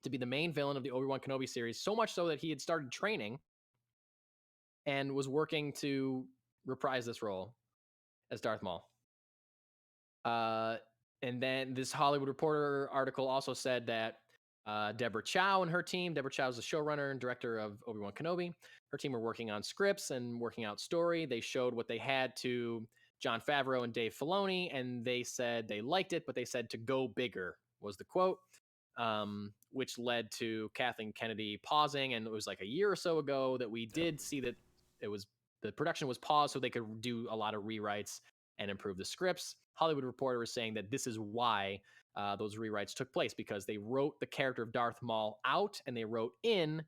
to be the main villain of the Obi-Wan Kenobi series, so much so that he had started training and was working to reprise this role as Darth Maul. And then this Hollywood Reporter article also said that Deborah Chow and her team, Deborah Chow is the showrunner and director of Obi-Wan Kenobi. Her team were working on scripts and working out story. They showed what they had to Jon Favreau and Dave Filoni, and they said they liked it, but they said to go bigger was the quote, which led to Kathleen Kennedy pausing. And it was like a year or so ago that we did see that the production was paused so they could do a lot of rewrites. and improve the scripts. Hollywood Reporter is saying that this is why those rewrites took place, because they wrote the character of Darth Maul out and they wrote in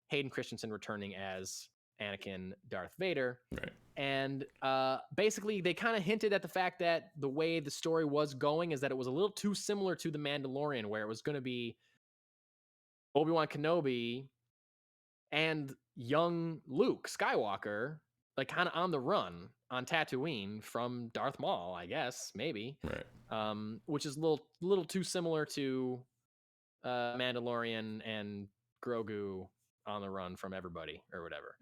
Hayden Christensen returning as Anakin Darth Vader.
Right.
And basically, they kind of hinted at the fact that the way the story was going is that it was a little too similar to The Mandalorian, where it was going to be Obi-Wan Kenobi and young Luke Skywalker, like kind of on the run on Tatooine from Darth Maul, I guess, maybe.
Right.
Which is a little too similar to Mandalorian and Grogu on the run from everybody or whatever.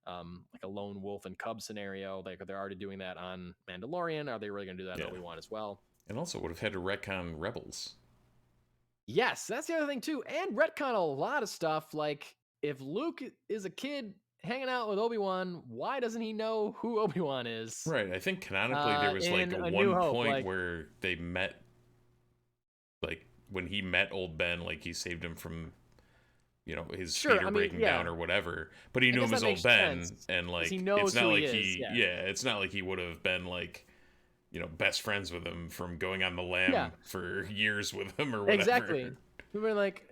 Like a lone wolf and cub scenario. Like they're already doing that on Mandalorian. Are they really going to do that in Obi-Wan as well?
And also would have had to retcon Rebels.
Yes, that's the other thing too. And retcon a lot of stuff. Like if Luke is a kid hanging out with Obi-Wan, why doesn't he know who Obi-Wan is?
Right. I think canonically there was like a one point where they met, like when he met old Ben, like he saved him from, you know, his speeder breaking down or whatever. But he knew him as old Ben, and like it's not like it's not like he would have been like, you know, best friends with him from going on the lam for years with him or whatever.
Exactly. We were like,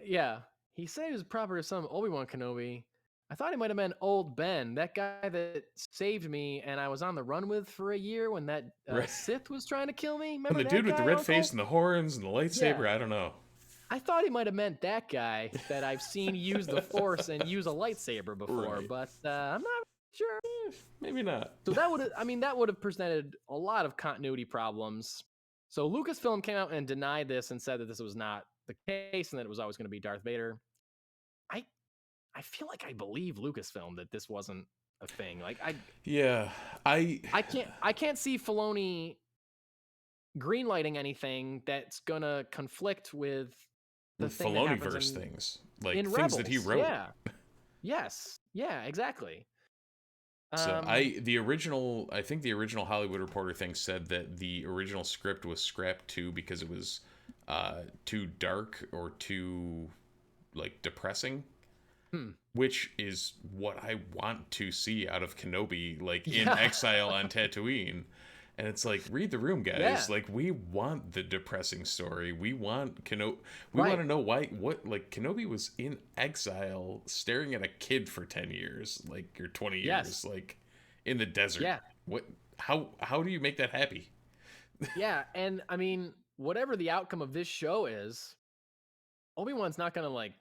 he said he was proper to some Obi-Wan Kenobi. I thought he might have been old Ben, that guy that saved me and I was on the run with for a year when that Sith was trying to kill me. Remember
and the dude with the red face and the horns and the lightsaber? I don't know.
I thought he might have meant that guy that I've seen use the Force and use a lightsaber before, but I'm not sure.
Maybe not.
So that would have presented a lot of continuity problems. So Lucasfilm came out and denied this and said that this was not the case and that it was always going to be Darth Vader. I feel like I believe Lucasfilm that this wasn't a thing. Like I can't see Filoni greenlighting anything that's gonna conflict with the thing
Filoni-verse things, like
in
things
Rebels.
that he wrote.
Yeah. Yes. Yeah. Exactly.
So I think the original Hollywood Reporter thing said that the original script was scrapped too because it was too dark or too like depressing. Which is what I want to see out of Kenobi, like in exile on Tatooine. And it's like, read the room, guys. Yeah. Like, we want the depressing story. We want Kenobi. We want to know like Kenobi was in exile, staring at a kid for 10 years, like, or 20 years, like in the desert. Yeah. How do you make that happy?
Yeah. And I mean, whatever the outcome of this show is, Obi-Wan's not going to like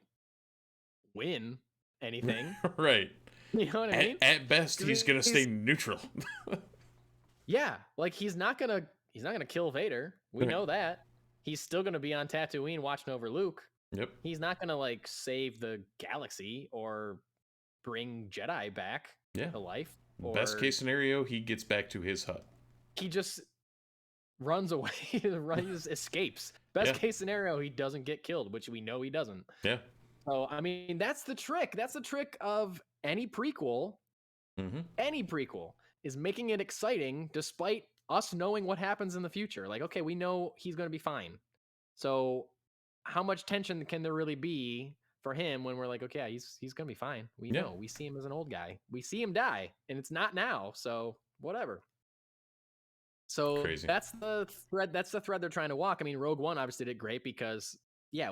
win anything.
Right.
You know what I mean?
At best, he's going to stay neutral.
Yeah, like he's not gonna kill Vader. We know that. He's still gonna be on Tatooine watching over Luke.
Yep.
He's not gonna like save the galaxy or bring Jedi back to life. Or
best case scenario, he gets back to his hut.
He just runs away, escapes. Best case scenario, he doesn't get killed, which we know he doesn't.
Yeah.
So I mean, that's the trick. That's the trick of any prequel. Mm-hmm. Any prequel is making it exciting despite us knowing what happens in the future. Like, okay, we know he's going to be fine. So how much tension can there really be for him when we're like, okay, he's going to be fine. We know. We see him as an old guy. We see him die, and it's not now. So whatever. So that's the thread. That's the thread they're trying to walk. I mean, Rogue One obviously did great because,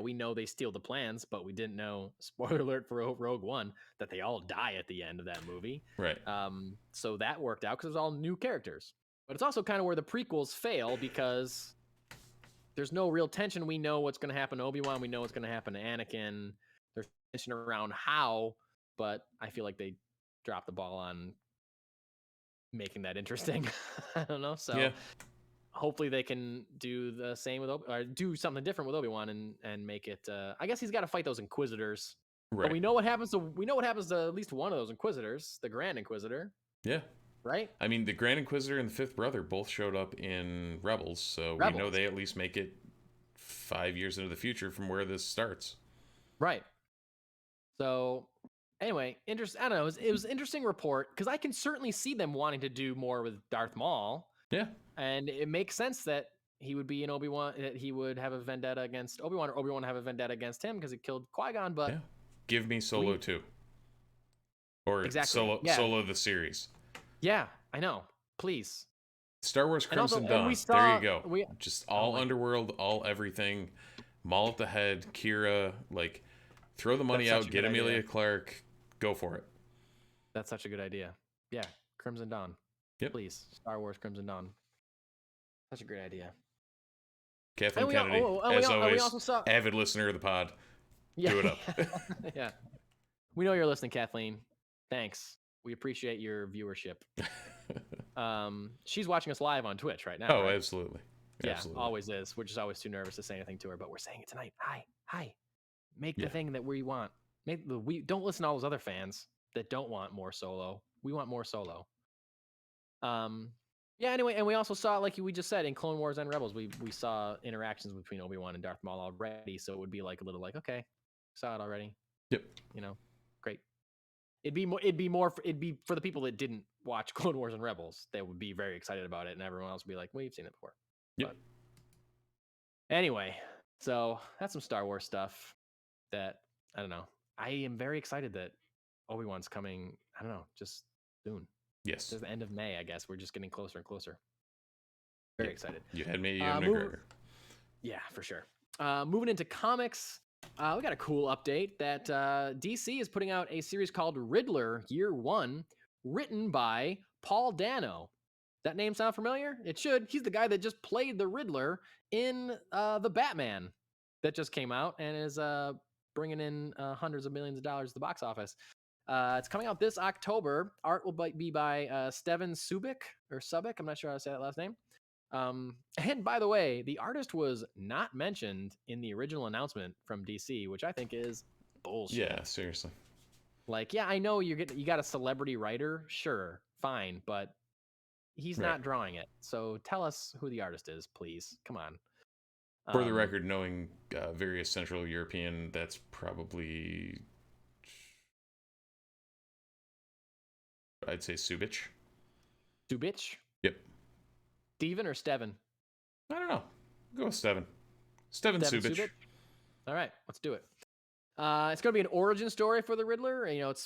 we know they steal the plans, but we didn't know, spoiler alert for Rogue One, that they all die at the end of that movie.
Right.
So that worked out because it was all new characters. But it's also kind of where the prequels fail because there's no real tension. We know what's going to happen to Obi-Wan. We know what's going to happen to Anakin. There's tension around how, but I feel like they dropped the ball on making that interesting. I don't know. So hopefully they can do the same with or do something different with Obi-Wan and make it. I guess he's got to fight those Inquisitors. Right. But we know what happens to at least one of those Inquisitors, the Grand Inquisitor.
Yeah.
Right.
I mean, the Grand Inquisitor and the Fifth Brother both showed up in Rebels, so we know they at least make it 5 years into the future from where this starts.
Right. So anyway, I don't know. It was an interesting report because I can certainly see them wanting to do more with Darth Maul.
Yeah.
And it makes sense that he would be in Obi-Wan, that he would have a vendetta against Obi-Wan, or Obi-Wan have a vendetta against him because he killed Qui-Gon. But
give me Solo too, or Solo the series.
Yeah, I know. Please.
Star Wars Crimson Dawn. There you go. Just all underworld, all everything. Maul at the head, Kira, like, throw the money out, get Emilia Clarke, go for it.
That's such a good idea. Yeah, Crimson Dawn.
Yep.
Please, Star Wars Crimson Dawn. Such a great idea.
Kathleen Kennedy, as always, avid listener of the pod.
Yeah,
do it up.
Yeah. We know you're listening, Kathleen. Thanks. We appreciate your viewership. She's watching us live on Twitch right now.
Oh,
right?
Absolutely.
Yeah,
absolutely.
Always is. We're just always too nervous to say anything to her, but we're saying it tonight. Hi. Make the thing that we want. We don't listen to all those other fans that don't want more Solo. We want more Solo. Yeah, anyway, and we also saw, like we just said, in Clone Wars and Rebels, we saw interactions between Obi-Wan and Darth Maul already, so it would be like a little like, okay, saw it already.
Yep.
Great. It'd be for the people that didn't watch Clone Wars and Rebels. They would be very excited about it, and everyone else would be like, well, you've seen it before.
Yep.
But anyway, so that's some Star Wars stuff that, I don't know. I am very excited that Obi-Wan's coming, I don't know, just soon.
Yes.
It's the end of May, I guess. We're just getting closer and closer. Very excited.
You had me, McGregor.
Yeah, for sure. Moving into comics, we got a cool update that DC is putting out a series called Riddler Year One, written by Paul Dano. That name sound familiar? It should. He's the guy that just played the Riddler in the Batman that just came out and is bringing in hundreds of millions of dollars to the box office. It's coming out this October. Art will be by Steven Subic. I'm not sure how to say that last name. And by the way, the artist was not mentioned in the original announcement from DC, which I think is bullshit.
Yeah, seriously.
Like, yeah, I know you got a celebrity writer, sure, fine, but he's not drawing it. So tell us who the artist is, please. Come on.
For the record, knowing various Central European, that's probably, I'd say Subic.
Subic?
Yep.
Steven or Steven?
I don't know. Go with Steven. Steven Subic.
All right, let's do it. It's going to be an origin story for the Riddler. It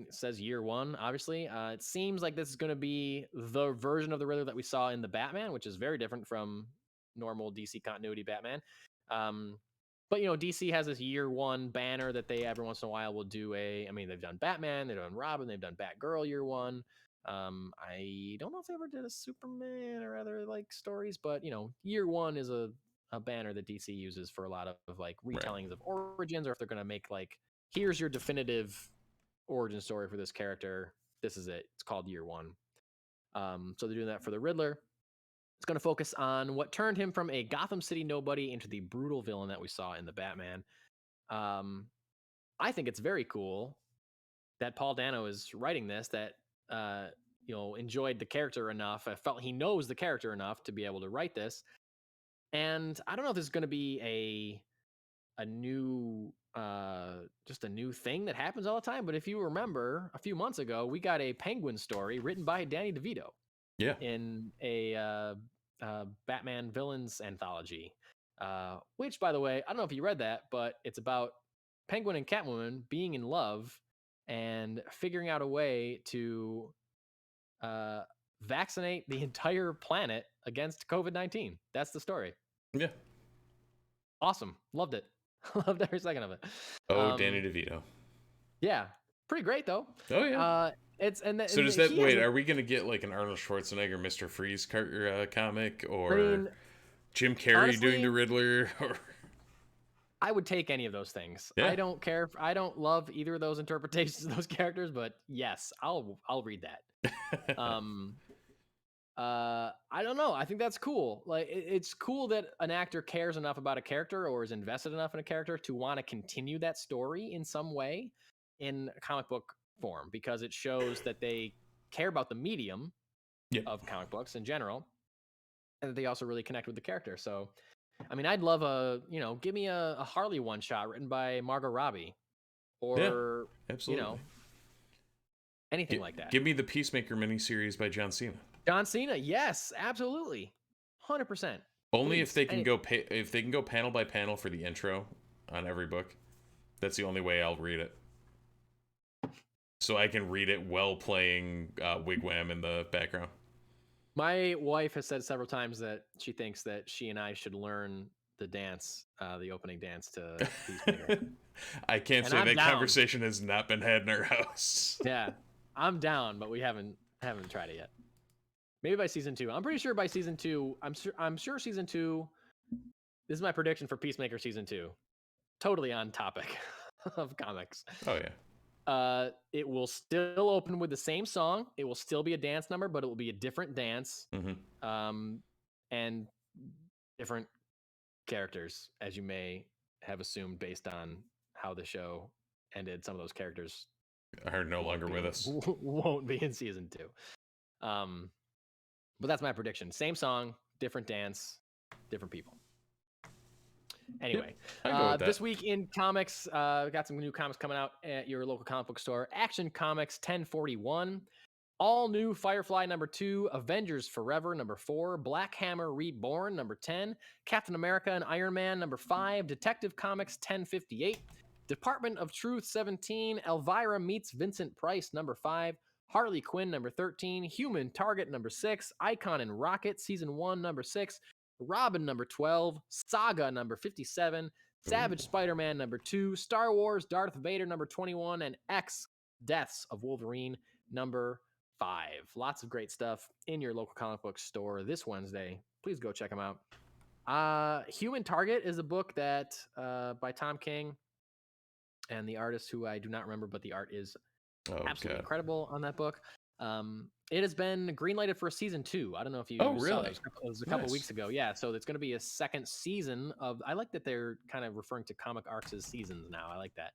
says year one, obviously. It seems like this is going to be the version of the Riddler that we saw in the Batman, which is very different from normal DC continuity Batman. But, DC has this year one banner that they every once in a while will do they've done Batman, they've done Robin, they've done Batgirl year one. I don't know if they ever did a Superman or other like stories, but year one is a banner that DC uses for a lot of like retellings of origins, or if they're going to make like, here's your definitive origin story for this character. This is it. It's called year one. So they're doing that for the Riddler. It's going to focus on what turned him from a Gotham City nobody into the brutal villain that we saw in the Batman. I think it's very cool that Paul Dano is writing this, that enjoyed the character enough. I felt he knows the character enough to be able to write this. And I don't know if this is going to be a new just a new thing that happens all the time. But if you remember, a few months ago, we got a Penguin story written by Danny DeVito.
Yeah.
In a Batman villains anthology, which, by the way, I don't know if you read that, but it's about Penguin and Catwoman being in love and figuring out a way to vaccinate the entire planet against COVID-19. That's the story.
Yeah.
Awesome. Loved it. Loved every second of it.
Danny DeVito.
Yeah. Pretty great, though.
Oh, yeah. Are we going to get like an Arnold Schwarzenegger Mr. Freeze comic, or Jim Carrey honestly, doing the Riddler? Or
I would take any of those things.
Yeah.
I don't care. I don't love either of those interpretations of those characters, but yes, I'll read that. I don't know. I think that's cool. Like, it's cool that an actor cares enough about a character or is invested enough in a character to want to continue that story in some way in a comic book form, because it shows that they care about the medium of comic books in general, and that they also really connect with the character. So, I'd love give me a Harley one shot written by Margot Robbie, or
absolutely.
Anything like that.
Give me the Peacemaker miniseries by John Cena.
John Cena, yes, absolutely, 100%.
Only if they can go panel by panel for the intro on every book. That's the only way I'll read it. So I can read it while playing Wigwam in the background.
My wife has said several times that she thinks that she and I should learn the dance, the opening dance to Peacemaker.
I can't
And
say
I'm
that
down.
conversation has not been had in our house.
Yeah, I'm down, but we haven't tried it yet. Maybe by season 2. I'm pretty sure by season 2. I'm sure season 2. This is my prediction for Peacemaker season 2. Totally on topic of comics.
Oh yeah.
It will still open with the same song. It will still be a dance number, but it will be a different dance. And different characters, as you may have assumed based on how the show ended. Some of those characters
are no longer with us.
Won't be in season 2. But that's my prediction. Same song, different dance, different people. Anyway, this week in comics, we got some new comics coming out at your local comic book store. Action Comics 1041. All new Firefly number 2, Avengers Forever number 4, Black Hammer Reborn number 10, Captain America and Iron Man number 5, Detective Comics 1058, Department of Truth 17, Elvira Meets Vincent Price number 5, Harley Quinn number 13, Human Target number 6, Icon and Rocket season 1 number 6, Robin number 12, Saga number 57, Savage Spider-Man number 2, Star Wars Darth Vader number 21, and X Deaths of Wolverine number 5. Lots of great stuff in your local comic book store this Wednesday. Please go check them out. Human Target is a book that by Tom King and the artist who I do not remember, but the art is absolutely incredible on that book. It has been greenlighted for season 2. I don't know if you saw that. It was a couple weeks ago. Yeah, so it's going to be a second season of. I like that they're kind of referring to comic arcs as seasons now. I like that.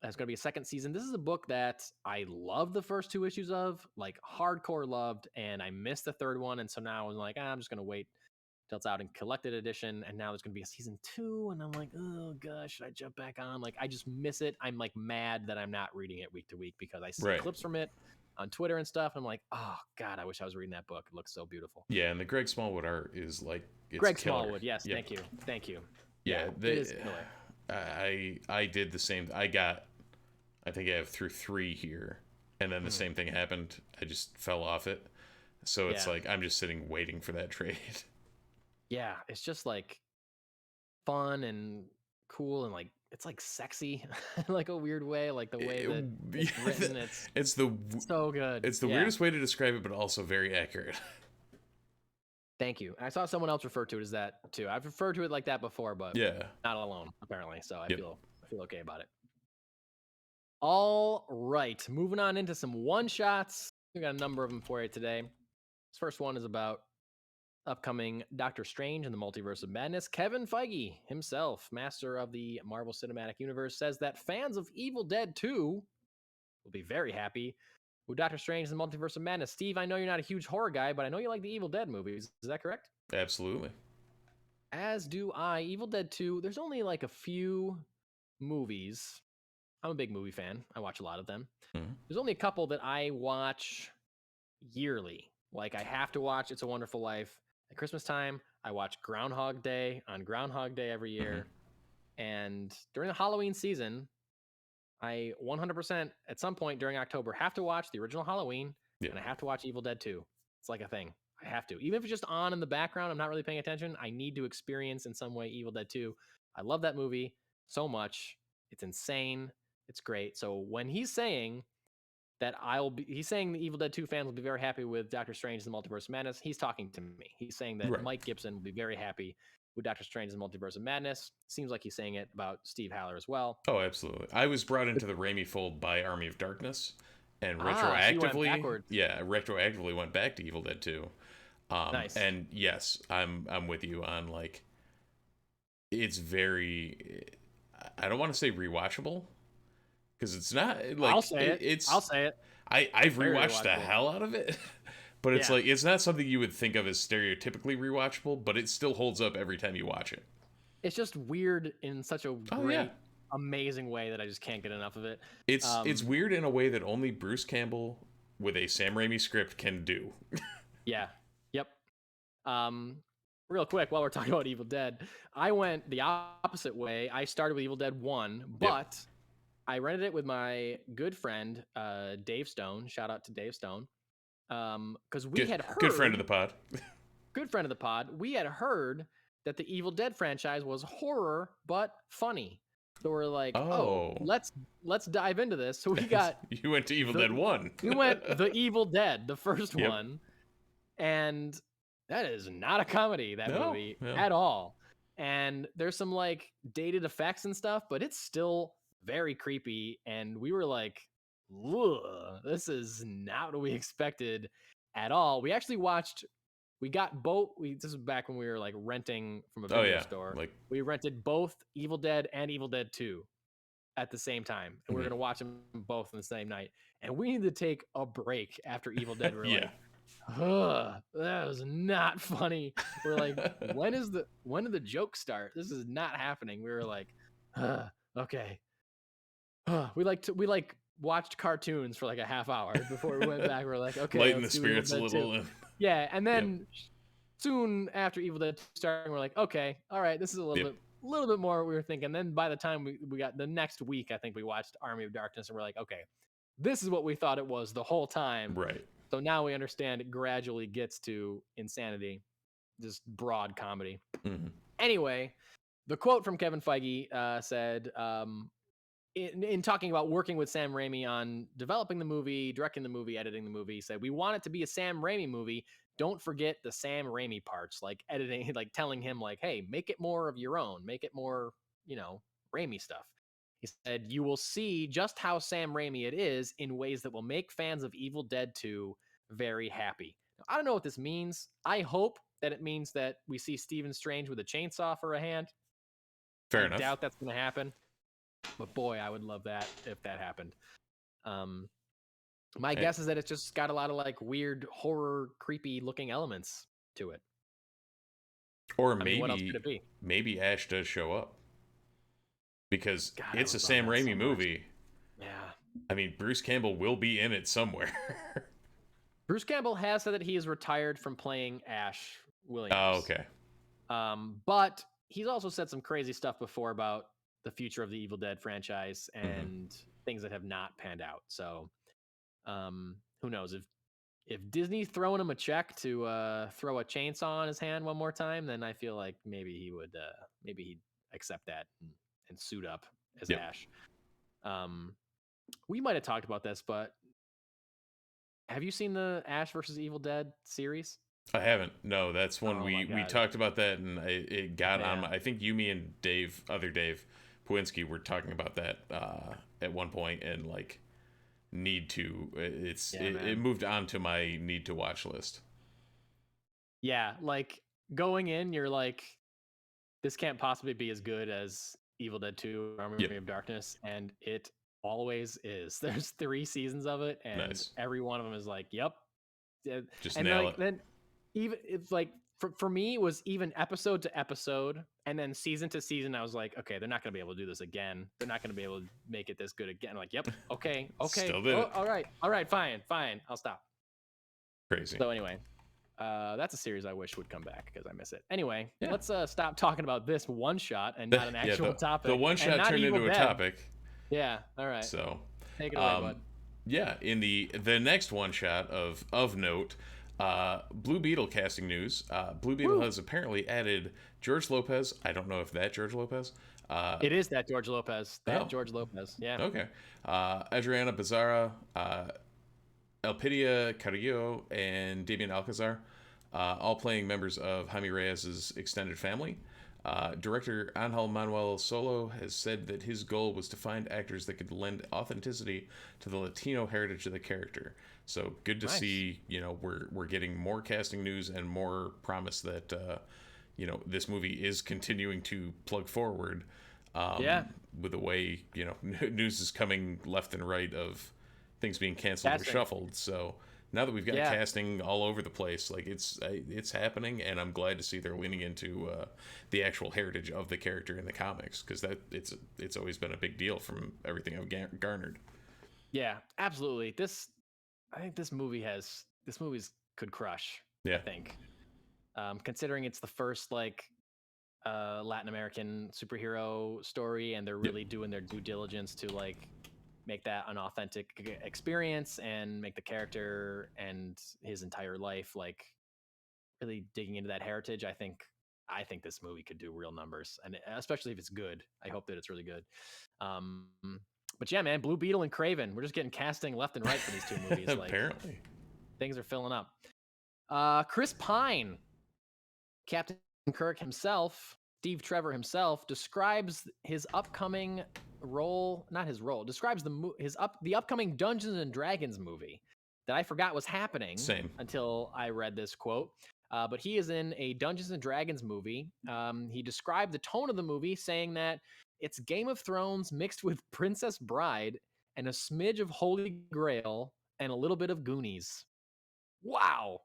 It's going to be a second season. This is a book that I love the first 2 issues of, like hardcore loved, and I missed the third one, and so now I'm like, I'm just going to wait till it's out in collected edition, and now there's going to be a season 2, and I'm like, oh gosh, should I jump back on? Like, I just miss it. I'm like mad that I'm not reading it week to week because I see clips from it on Twitter and stuff. And I'm like, oh God, I wish I was reading that book. It looks so beautiful.
Yeah, and the Greg Smallwood art is like, it's
Greg
killer.
Smallwood, yes, yep. Thank you.
Yeah, it is killer. I did the same. I think I have through 3 here, and then the same thing happened. I just fell off it. So it's like I'm just sitting waiting for that trade.
Yeah, it's just like fun and cool and like it's like sexy in like a weird way, like the way that it's written. It's so good.
It's the weirdest way to describe it, but also very accurate.
Thank you. I saw someone else refer to it as that too. I've referred to it like that before, but not alone apparently. So I feel okay about it. All right, moving on into some one shots. We got a number of them for you today. This first one is about upcoming Doctor Strange in the Multiverse of Madness. Kevin Feige himself, master of the Marvel Cinematic Universe, says that fans of Evil Dead 2 will be very happy with Doctor Strange in the Multiverse of Madness. Steve, I know you're not a huge horror guy, but I know you like the Evil Dead movies. Is that correct?
Absolutely.
As do I. Evil Dead 2, there's only like a few movies. I'm a big movie fan. I watch a lot of them. There's only a couple that I watch yearly. Like I have to watch It's a Wonderful Life. At Christmas time, I watch Groundhog Day on Groundhog Day every year. And during the Halloween season, I 100% at some point during October have to watch the original Halloween, and I have to watch Evil Dead 2. It's like a thing. I have to. Even if it's just on in the background, I'm not really paying attention. I need to experience in some way Evil Dead 2. I love that movie so much. It's insane. It's great. So when he's saying that he's saying the Evil Dead 2 fans will be very happy with Doctor Strange in the Multiverse of Madness, he's talking to me. He's saying that Mike Gibson will be very happy with Doctor Strange in the Multiverse of Madness. Seems like he's saying it about Steve Haller as well.
Oh, absolutely. I was brought into the Raimi fold by Army of Darkness, and retroactively went back to Evil Dead 2. Nice. And yes, I'm with you on like, it's very, I don't want to say rewatchable, because it's not like
I'll say it.
I've rewatched the hell out of it, but it's like it's not something you would think of as stereotypically rewatchable, but it still holds up every time you watch it.
It's just weird in such a great, amazing way that I just can't get enough of it.
It's weird in a way that only Bruce Campbell with a Sam Raimi script can do.
Yep. Real quick, while we're talking about Evil Dead, I went the opposite way. I started with Evil Dead 1, but I rented it with my good friend, Dave Stone. Shout out to Dave Stone. because we had heard,
good friend of the pod.
Good friend of the pod. We had heard that the Evil Dead franchise was horror but funny. So we're like, let's dive into this. So we got
you went to Evil Dead 1.
We went the Evil Dead, the first one, and that is not a comedy, that movie at all. And there's some like dated effects and stuff, but it's still very creepy. And we were like, this is not what we expected at all. We actually watched. We got both. This is back when we were like renting from a video store.
Like
we rented both Evil Dead and Evil Dead 2 at the same time, and we were gonna watch them both on the same night. And we needed to take a break after Evil Dead. We're like, that was not funny. We're like, when did the joke start? This is not happening. We were like, okay. We watched cartoons for like a half hour before we went back. We're like, okay,
lighten the spirits a little.
Yeah, and then soon after Evil Dead starting, we're like, okay, all right, this is a little bit more what we were thinking. Then by the time we got the next week, I think we watched Army of Darkness, and we're like, okay, this is what we thought it was the whole time.
Right.
So now we understand it gradually gets to insanity, just broad comedy.
Mm-hmm.
Anyway, the quote from Kevin Feige said, in talking about working with Sam Raimi on developing the movie, directing the movie, editing the movie, he said, we want it to be a Sam Raimi movie. Don't forget the Sam Raimi parts, like editing, like telling him like, hey, make it more of your own, make it more, Raimi stuff. He said, you will see just how Sam Raimi it is in ways that will make fans of Evil Dead 2 very happy. Now, I don't know what this means. I hope that it means that we see Stephen Strange with a chainsaw for a hand.
Fair enough.
I doubt that's going to happen. But boy, I would love that if that happened. My guess is that it's just got a lot of like weird horror, creepy looking elements to it.
Or
what else could it be?
Maybe Ash does show up. Because it's a Sam Raimi movie.
Yeah.
I mean, Bruce Campbell will be in it somewhere.
Bruce Campbell has said that he is retired from playing Ash Williams.
Oh, okay.
But he's also said some crazy stuff before about the future of the Evil Dead franchise and things that have not panned out. So, who knows if Disney's throwing him a check to throw a chainsaw on his hand one more time, then I feel like maybe he would maybe he'd accept that and suit up as Ash. We might have talked about this, but have you seen the Ash versus Evil Dead series?
I haven't. No, that's one we talked about that, and it got on. I think you, me, and other Dave Pawinski were talking about that at one point, and like it moved on to my need to watch list.
Yeah, like going in, you're like, this can't possibly be as good as Evil Dead 2 Army of Darkness, and it always is. There's 3 seasons of it, and every one of them is like, yep.
Just
and
nail
like,
it.
Then even it's like for me, it was even episode to episode, and then season to season, I was like, okay, they're not going to be able to do this again. They're not going to be able to make it this good again. I'm like, yep, okay.
Still did it.
All right, fine, I'll stop.
Crazy.
So anyway, that's a series I wish would come back because I miss it. Anyway, let's stop talking about this one shot and not an actual topic.
The one shot turned into a topic.
Yeah. All right.
So
take it away, bud.
Yeah. In the next one shot of note, Blue Beetle casting news. Blue Beetle has apparently added George Lopez. I don't know if that George Lopez.
It is that George Lopez. George Lopez. Yeah.
Okay. Adriana Barraza, Elpidia Carrillo, and Damián Alcázar, all playing members of Jaime Reyes' extended family. Director Angel Manuel Solo has said that his goal was to find actors that could lend authenticity to the Latino heritage of the character. So good to see, we're getting more casting news and more promise that, this movie is continuing to plug forward. With the way, news is coming left and right of things being canceled or shuffled. So now that we've got casting all over the place, like it's happening, and I'm glad to see they're leaning into the actual heritage of the character in the comics, because it's always been a big deal from everything I've garnered.
Yeah, absolutely. I think this movie's could crush.
Yeah,
I think, considering it's the first Latin American superhero story, and they're really doing their due diligence to make that an authentic experience and make the character and his entire life like really digging into that heritage. I think this movie could do real numbers, and especially if it's good. I hope that it's really good. But yeah, man, Blue Beetle and Kraven, we're just getting casting left and right for these two movies. Like,
apparently,
things are filling up. Chris Pine, Captain Kirk himself, Steve Trevor himself, describes his upcoming role, not his role, describes the upcoming Dungeons and Dragons movie that I forgot was happening.
Same.
Until I read this quote. But he is in a Dungeons and Dragons movie. He described the tone of the movie, saying that it's Game of Thrones mixed with Princess Bride and a smidge of Holy Grail and a little bit of Goonies. Wow.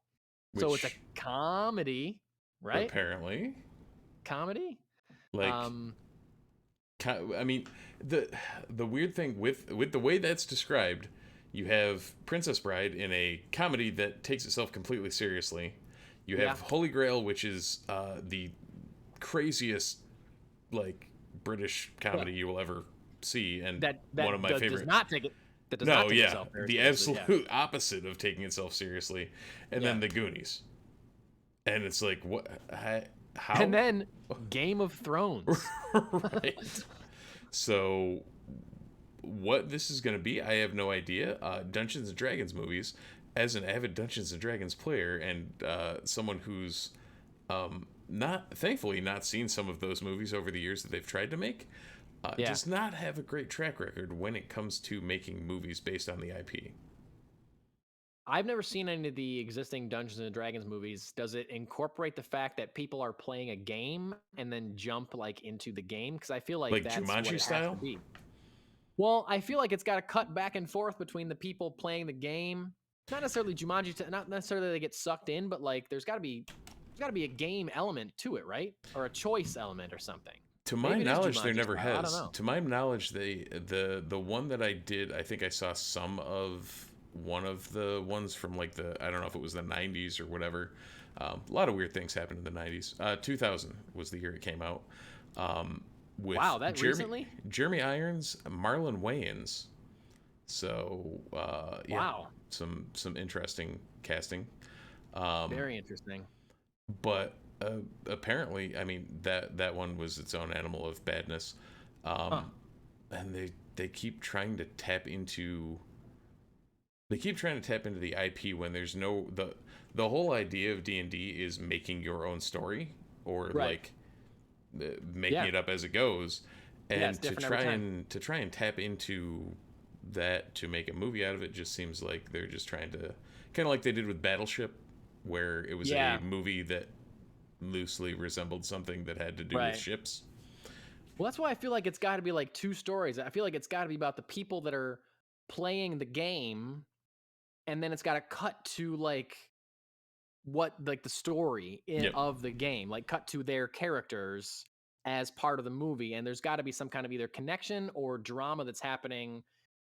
So it's a comedy, right?
Apparently.
Comedy?
Like, I mean, the weird thing with the way that's described, you have Princess Bride in a comedy that takes itself completely seriously. You have Holy Grail, which is the craziest, like, British comedy you will ever see, and
that
one of my favorite.
Does not take it. That does not take itself very
the
seriously,
absolute opposite of taking itself seriously, and then the Goonies, and it's like what? How?
And then Game of Thrones,
right? So, what this is going to be, I have no idea. Dungeons and Dragons movies. As an avid Dungeons and Dragons player and someone who's thankfully not seen some of those movies over the years that they've tried to make, does not have a great track record when it comes to making movies based on the IP.
I've never seen any of the existing Dungeons and Dragons movies. Does it incorporate the fact that people are playing a game and then jump like into the game? Because I feel like that's
Jumanji
what it
style?
has to be. Well, I feel like it's got to cut back and forth between the people playing the game. Not necessarily Jumanji, not necessarily they get sucked in, but like there's got to be a game element to it, right? Or a choice element or something.
To my knowledge, there never has.
I don't know.
To my knowledge, the one that I did, I think I saw some of one of the ones from like I don't know if it was the 90s or whatever. A lot of weird things happened in the 90s. 2000 was the year it came out. With
recently?
Jeremy Irons, Marlon Wayans. So wow, some interesting casting.
Very interesting.
But apparently, I mean that one was its own animal of badness. And they keep trying to tap into. They keep trying to tap into the IP when there's no the whole idea of D&D is making your own story or like making it up as it goes, and to try and tap into that to make a movie out of it just seems like they're just trying to kind of like they did with Battleship, where it was a movie that loosely resembled something that had to do with ships.
Well, that's why I feel like it's got to be like two stories. I feel like it's got to be about the people that are playing the game, and then it's got to cut to like what like the story of the game, like cut to their characters as part of the movie, and there's got to be some kind of either connection or drama that's happening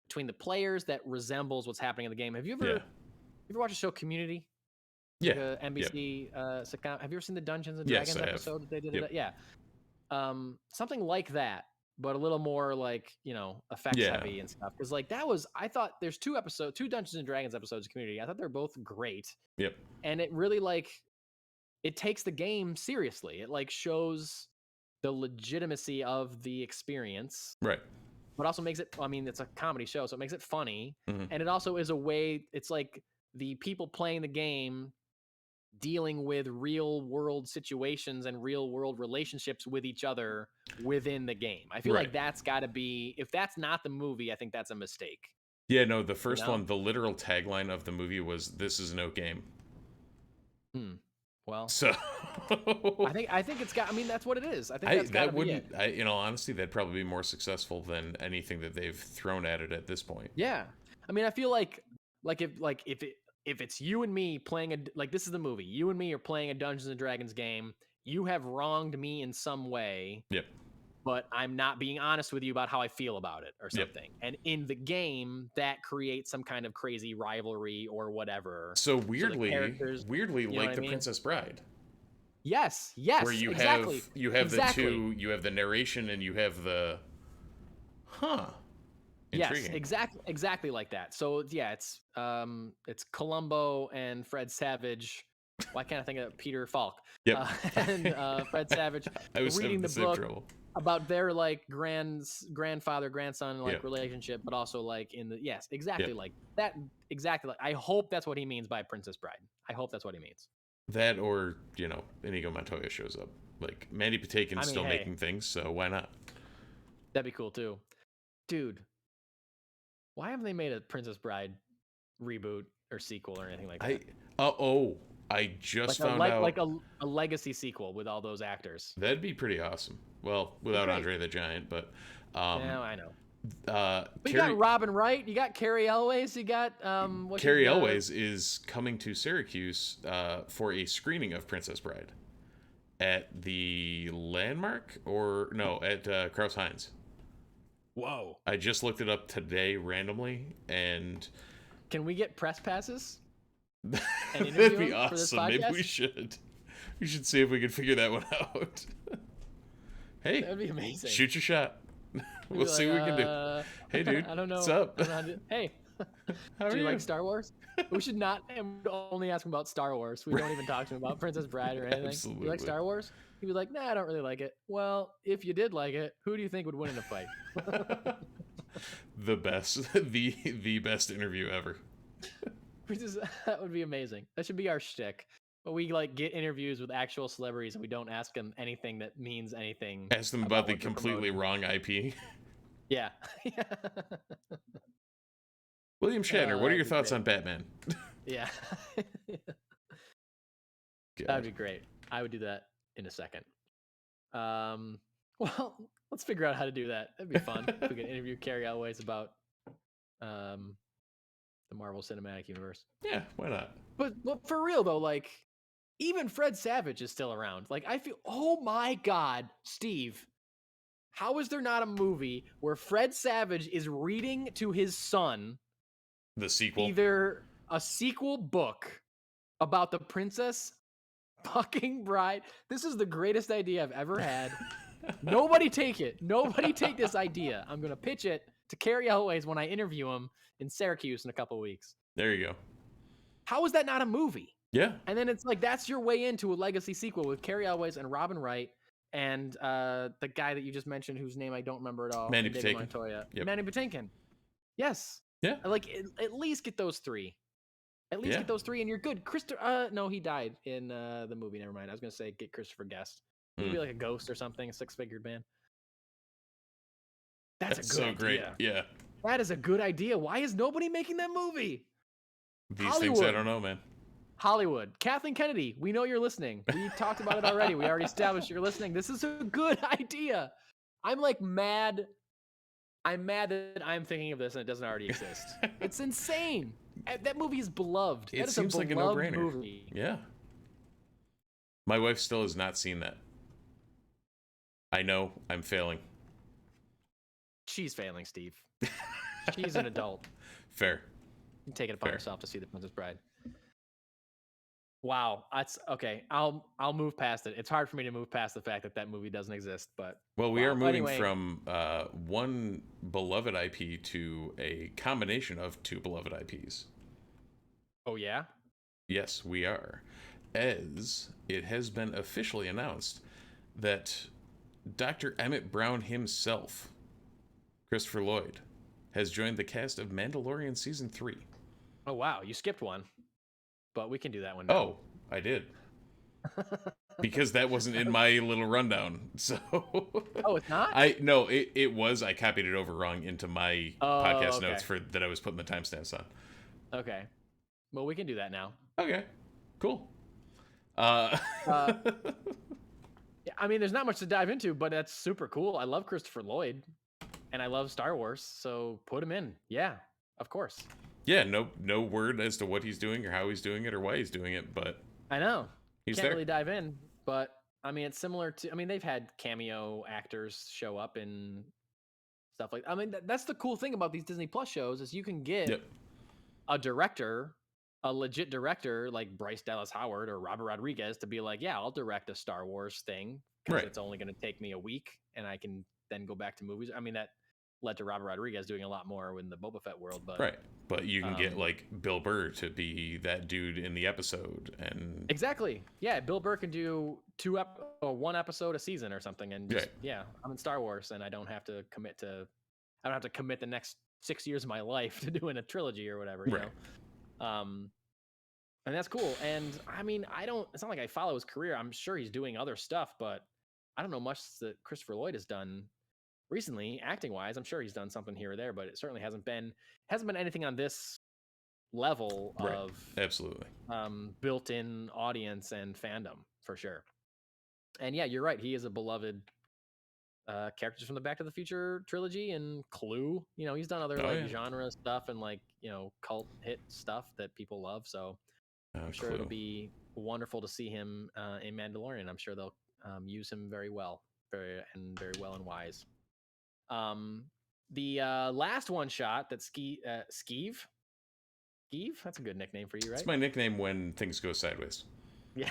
between the players that resembles what's happening in the game. Have you ever watched a show Community?
Yeah,
like NBC sitcom. Have you ever seen the Dungeons and Dragons episode that they did? Yeah, something like that, but a little more like effects heavy and stuff. Because like I thought there's two Dungeons and Dragons episodes of Community. I thought they're both great.
Yep.
And it really it takes the game seriously. It like shows the legitimacy of the experience,
right?
But also makes it. I mean, it's a comedy show, so it makes it funny,
and
it also is a way. It's like the people playing the game dealing with real world situations and real world relationships with each other within the game. I feel like that's got to be, if that's not the movie, I think that's a mistake.
Yeah, no, the first one, the literal tagline of the movie was "This is no game."
Well,
so
I think it's got. I mean, that's what it is. I think that wouldn't.
In all honesty, that'd probably be more successful than anything that they've thrown at it at this point.
Yeah, I mean, I feel like if it's you and me playing this is the movie. You and me are playing a Dungeons and Dragons game. You have wronged me in some way.
Yep.
But I'm not being honest with you about how I feel about it or something. Yep. And in the game, that creates some kind of crazy rivalry or whatever.
So weirdly, like the Princess Bride.
Yes.
Where you have the two, you have the narration and you have the Intriguing.
Yes, exactly like that. So yeah, it's Columbo and Fred Savage. Why can't I think of Peter Falk?
Yep.
And Fred Savage
I was
reading
having
the
same
book
trouble.
about their like grandfather grandson like relationship, but also like in the exactly like that. Exactly like I hope that's what he means by Princess Bride. I hope that's what he means.
That, or Inigo Montoya shows up. Like Mandy Patinkin's still making things, so why not?
That'd be cool too, dude. Why haven't they made a Princess Bride reboot or sequel or anything like that?
I just found out.
Like a legacy sequel with all those actors.
That'd be pretty awesome. Well, without Andre the Giant, but
yeah, I know.
But
you got Robin Wright, you got Carrie Elways, you got
Carrie Elways is coming to Syracuse for a screening of Princess Bride at the Landmark at Krause Heinz.
Whoa!
I just looked it up today randomly, and
can we get press passes?
That'd be awesome. Maybe we should. We should see if we can figure that one out. Hey,
that'd be amazing.
Shoot your shot. We'll see what we can do. Hey, dude.
I don't know.
What's up?
Hey,
how are
do you like Star Wars? We should not only ask him about Star Wars. We don't even talk to him about Princess Bride or anything.
Absolutely.
You like Star Wars? He'd be like, nah, I don't really like it. Well, if you did like it, who do you think would win in a fight?
The best interview ever.
That would be amazing. That should be our shtick. But we like get interviews with actual celebrities and we don't ask them anything that means anything.
Ask them about the completely wrong IP.
Yeah.
William Shatner, what are your thoughts on Batman?
Yeah. That'd be great. I would do that in a second. Well, let's figure out how to do that. That'd be fun. If we could interview Carrie Elways about the Marvel Cinematic Universe.
Yeah, why not?
But for real though, like even Fred Savage is still around. Like I feel, oh my God, Steve, how is there not a movie where Fred Savage is reading to his son
the sequel,
either a sequel book about the Princess fucking Bride? This is the greatest idea I've ever had. Nobody take it. Nobody take this idea. I'm gonna pitch it to Carrie Elways when I interview him in Syracuse in a couple of weeks.
There you go.
How is that not a movie?
Yeah.
And then it's like that's your way into a legacy sequel with Carrie Elways and Robin Wright and the guy that you just mentioned whose name I don't remember at all.
Mandy Patinkin.
Yep. Mandy Patinkin. Yes.
Yeah.
Like at least get those three. At least get those three and you're good. No, he died in the movie. Never mind. I was gonna say get Christopher Guest. Maybe like a ghost or something, a six-figured band. That's a good idea.
Great. Yeah.
That is a good idea. Why is nobody making that movie?
These Hollywood. Things I don't know, man.
Hollywood. Kathleen Kennedy, we know you're listening. We talked about it already. We already established you're listening. This is a good idea. I'm like mad. I'm mad that I'm thinking of this and it doesn't already exist. It's insane. That movie is beloved.
It seems like a no-brainer. Movie. Yeah. My wife still has not seen that. I know I'm failing.
She's failing, Steve. She's an adult.
Fair.
You take it upon herself to see The Princess Bride. Wow, that's okay. I'll move past it. It's hard for me to move past the fact that movie doesn't exist. But
we are moving from one beloved IP to a combination of two beloved IPs.
Oh yeah.
Yes, we are, as it has been officially announced that Dr. Emmett Brown himself, Christopher Lloyd, has joined the cast of Mandalorian Season 3.
Oh, wow. You skipped one. But we can do that one now.
Oh, I did. Because that wasn't in my little rundown. So
Oh, it's not?
No, it was. I copied it over wrong into my podcast notes that I was putting the timestamps on.
Okay. Well, we can do that now.
Okay. Cool.
Yeah, I mean, there's not much to dive into, but that's super cool. I love Christopher Lloyd, and I love Star Wars, so put him in. Yeah, of course.
Yeah, no word as to what he's doing or how he's doing it or why he's doing it, but
I know
he's
can't
there.
Really dive in, but I mean, it's similar to. I mean, they've had cameo actors show up in stuff like. I mean, that's the cool thing about these Disney Plus shows is you can get a director. A legit director like Bryce Dallas Howard or Robert Rodriguez to be like, yeah, I'll direct a Star Wars thing because it's only going to take me a week and I can then go back to movies. I mean, led to Robert Rodriguez doing a lot more in the Boba Fett world. But
right. But you can get like Bill Burr to be that dude in the episode, and
exactly, yeah, Bill Burr can do one episode a season or something, and just, I'm in Star Wars, and I don't have to commit the next 6 years of my life to doing a trilogy or whatever, you know. And that's cool. And I mean, it's not like I follow his career. I'm sure he's doing other stuff, but I don't know much that Christopher Lloyd has done recently, acting wise. I'm sure he's done something here or there, but it certainly hasn't been anything on this level of
absolutely
built-in audience and fandom, for sure. And yeah, you're right. He is a beloved characters from the Back to the Future trilogy and Clue. You know, he's done other genre stuff and like, you know, cult hit stuff that people love. So I'm sure it'll be wonderful to see him in Mandalorian. I'm sure they'll use him very well, very well and wise. The last one shot that Skeeve, that's a good nickname for you, right?
It's my nickname when things go sideways.
Yeah.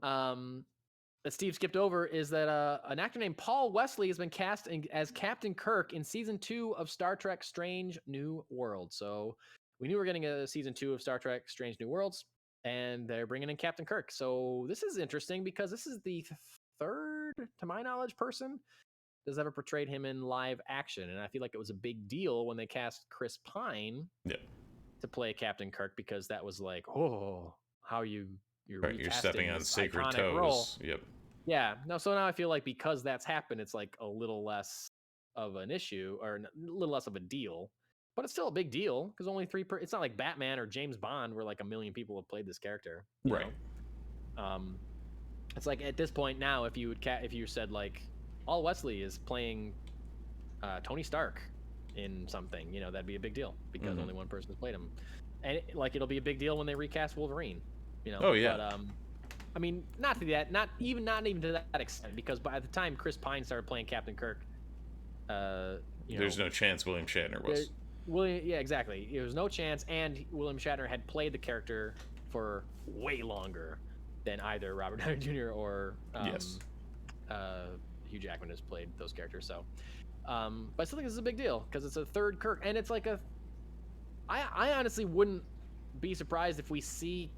That Steve skipped over is that an actor named Paul Wesley has been cast as Captain Kirk in season 2 of Star Trek Strange New Worlds. So we knew we were getting a season 2 of Star Trek Strange New Worlds, and they're bringing in Captain Kirk. So this is interesting because this is the third, to my knowledge, person that's ever portrayed him in live action. And I feel like it was a big deal when they cast Chris Pine to play Captain Kirk, because that was like, oh, how you're
stepping on sacred toes.
Role.
Yep.
Yeah. No, so now I feel like because that's happened, it's like a little less of an issue or a little less of a deal, but it's still a big deal because only it's not like Batman or James Bond where like 1 million people have played this character. You know? It's like at this point now, if you said like Paul Wesley is playing Tony Stark in something, you know, that'd be a big deal because only one person has played him. And it'll be a big deal when they recast Wolverine, you know?
Oh yeah.
But, I mean, not even to that extent, because by the time Chris Pine started playing Captain Kirk,
there's no chance William Shatner was.
Yeah, exactly. There was no chance, and William Shatner had played the character for way longer than either Robert Downey Jr. or Hugh Jackman has played those characters. So, but I still think this is a big deal because it's a third Kirk, and it's like I honestly wouldn't be surprised if we see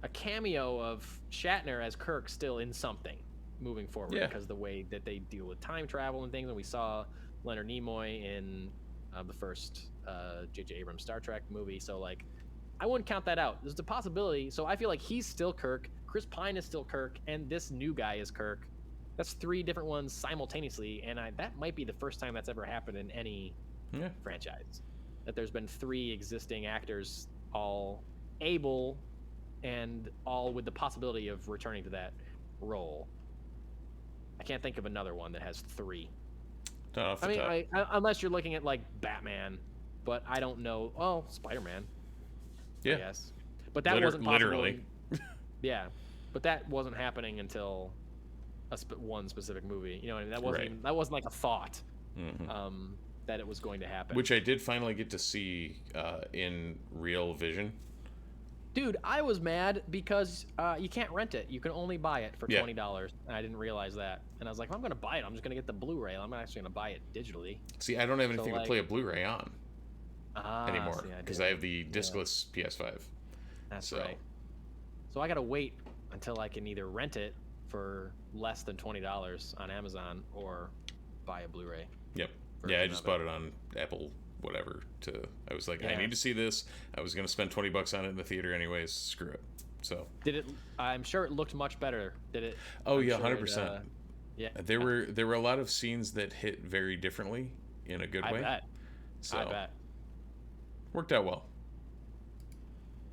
a cameo of Shatner as Kirk still in something moving forward, because the way that they deal with time travel and things. And we saw Leonard Nimoy in the first J.J. Abrams Star Trek movie. So like, I wouldn't count that out. There's a possibility. So I feel like he's still Kirk. Chris Pine is still Kirk, and this new guy is Kirk. That's 3 different ones simultaneously, and that might be the first time that's ever happened in any franchise. That there's been 3 existing actors all able and all with the possibility of returning to that role. I can't think of another one that has 3.
I mean,
unless you're looking at like Batman, but I don't know. Oh, Spider-Man.
Yeah.
Yes. But that wasn't possible.
Literally.
Yeah. But that wasn't happening until one specific movie. You know what I mean? That wasn't like a thought that it was going to happen.
Which I did finally get to see in real vision.
Dude, I was mad because you can't rent it. You can only buy it for $20. And I didn't realize that. And I was like, if I'm going to buy it, I'm just going to get the Blu-ray. I'm not actually going to buy it digitally.
See, I don't have anything to play a Blu-ray on anymore because I have the discless PS5.
That's right. So I got to wait until I can either rent it for less than $20 on Amazon or buy a Bluray.
Yep. Yeah, I just bought it on Apple whatever I was like, I need to see this. I was going to spend $20 on it in the theater anyways. Screw it. So
I'm sure it looked much better. Did it?
Oh yeah, 100%. Yeah. There were a lot of scenes that hit very differently in a good way.
I bet.
Worked out well.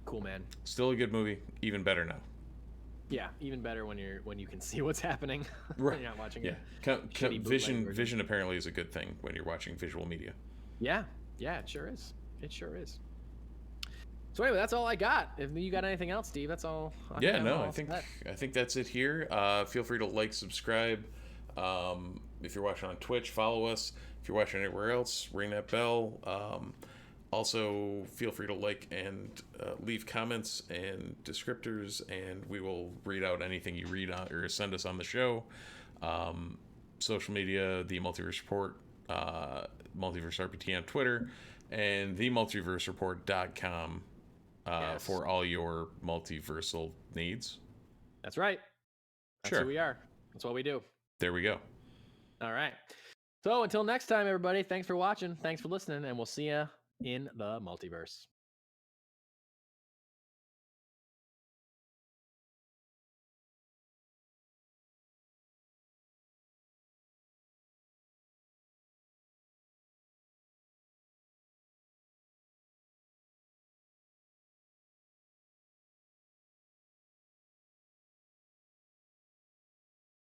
Cool, man.
Still a good movie. Even better now.
Yeah, even better when you can see what's happening.
Right.
When you're not watching
Vision apparently is a good thing when you're watching visual media.
Yeah, it sure is. So anyway, that's all I got. If you got anything else, Steve, that's all.
I think that's it here. Feel free to like, subscribe. If you're watching on Twitch, follow us. If you're watching anywhere else, ring that bell. Also, feel free to like and leave comments and descriptors, and we will read out anything you read on or send us on the show. Social media, the Multiverse Report Multiverse RPT on Twitter, and themultiversereport.com for all your multiversal needs.
That's right. That's who we are. That's what we do.
There we go.
All right. So until next time, everybody, thanks for watching. Thanks for listening, and we'll see you in the multiverse.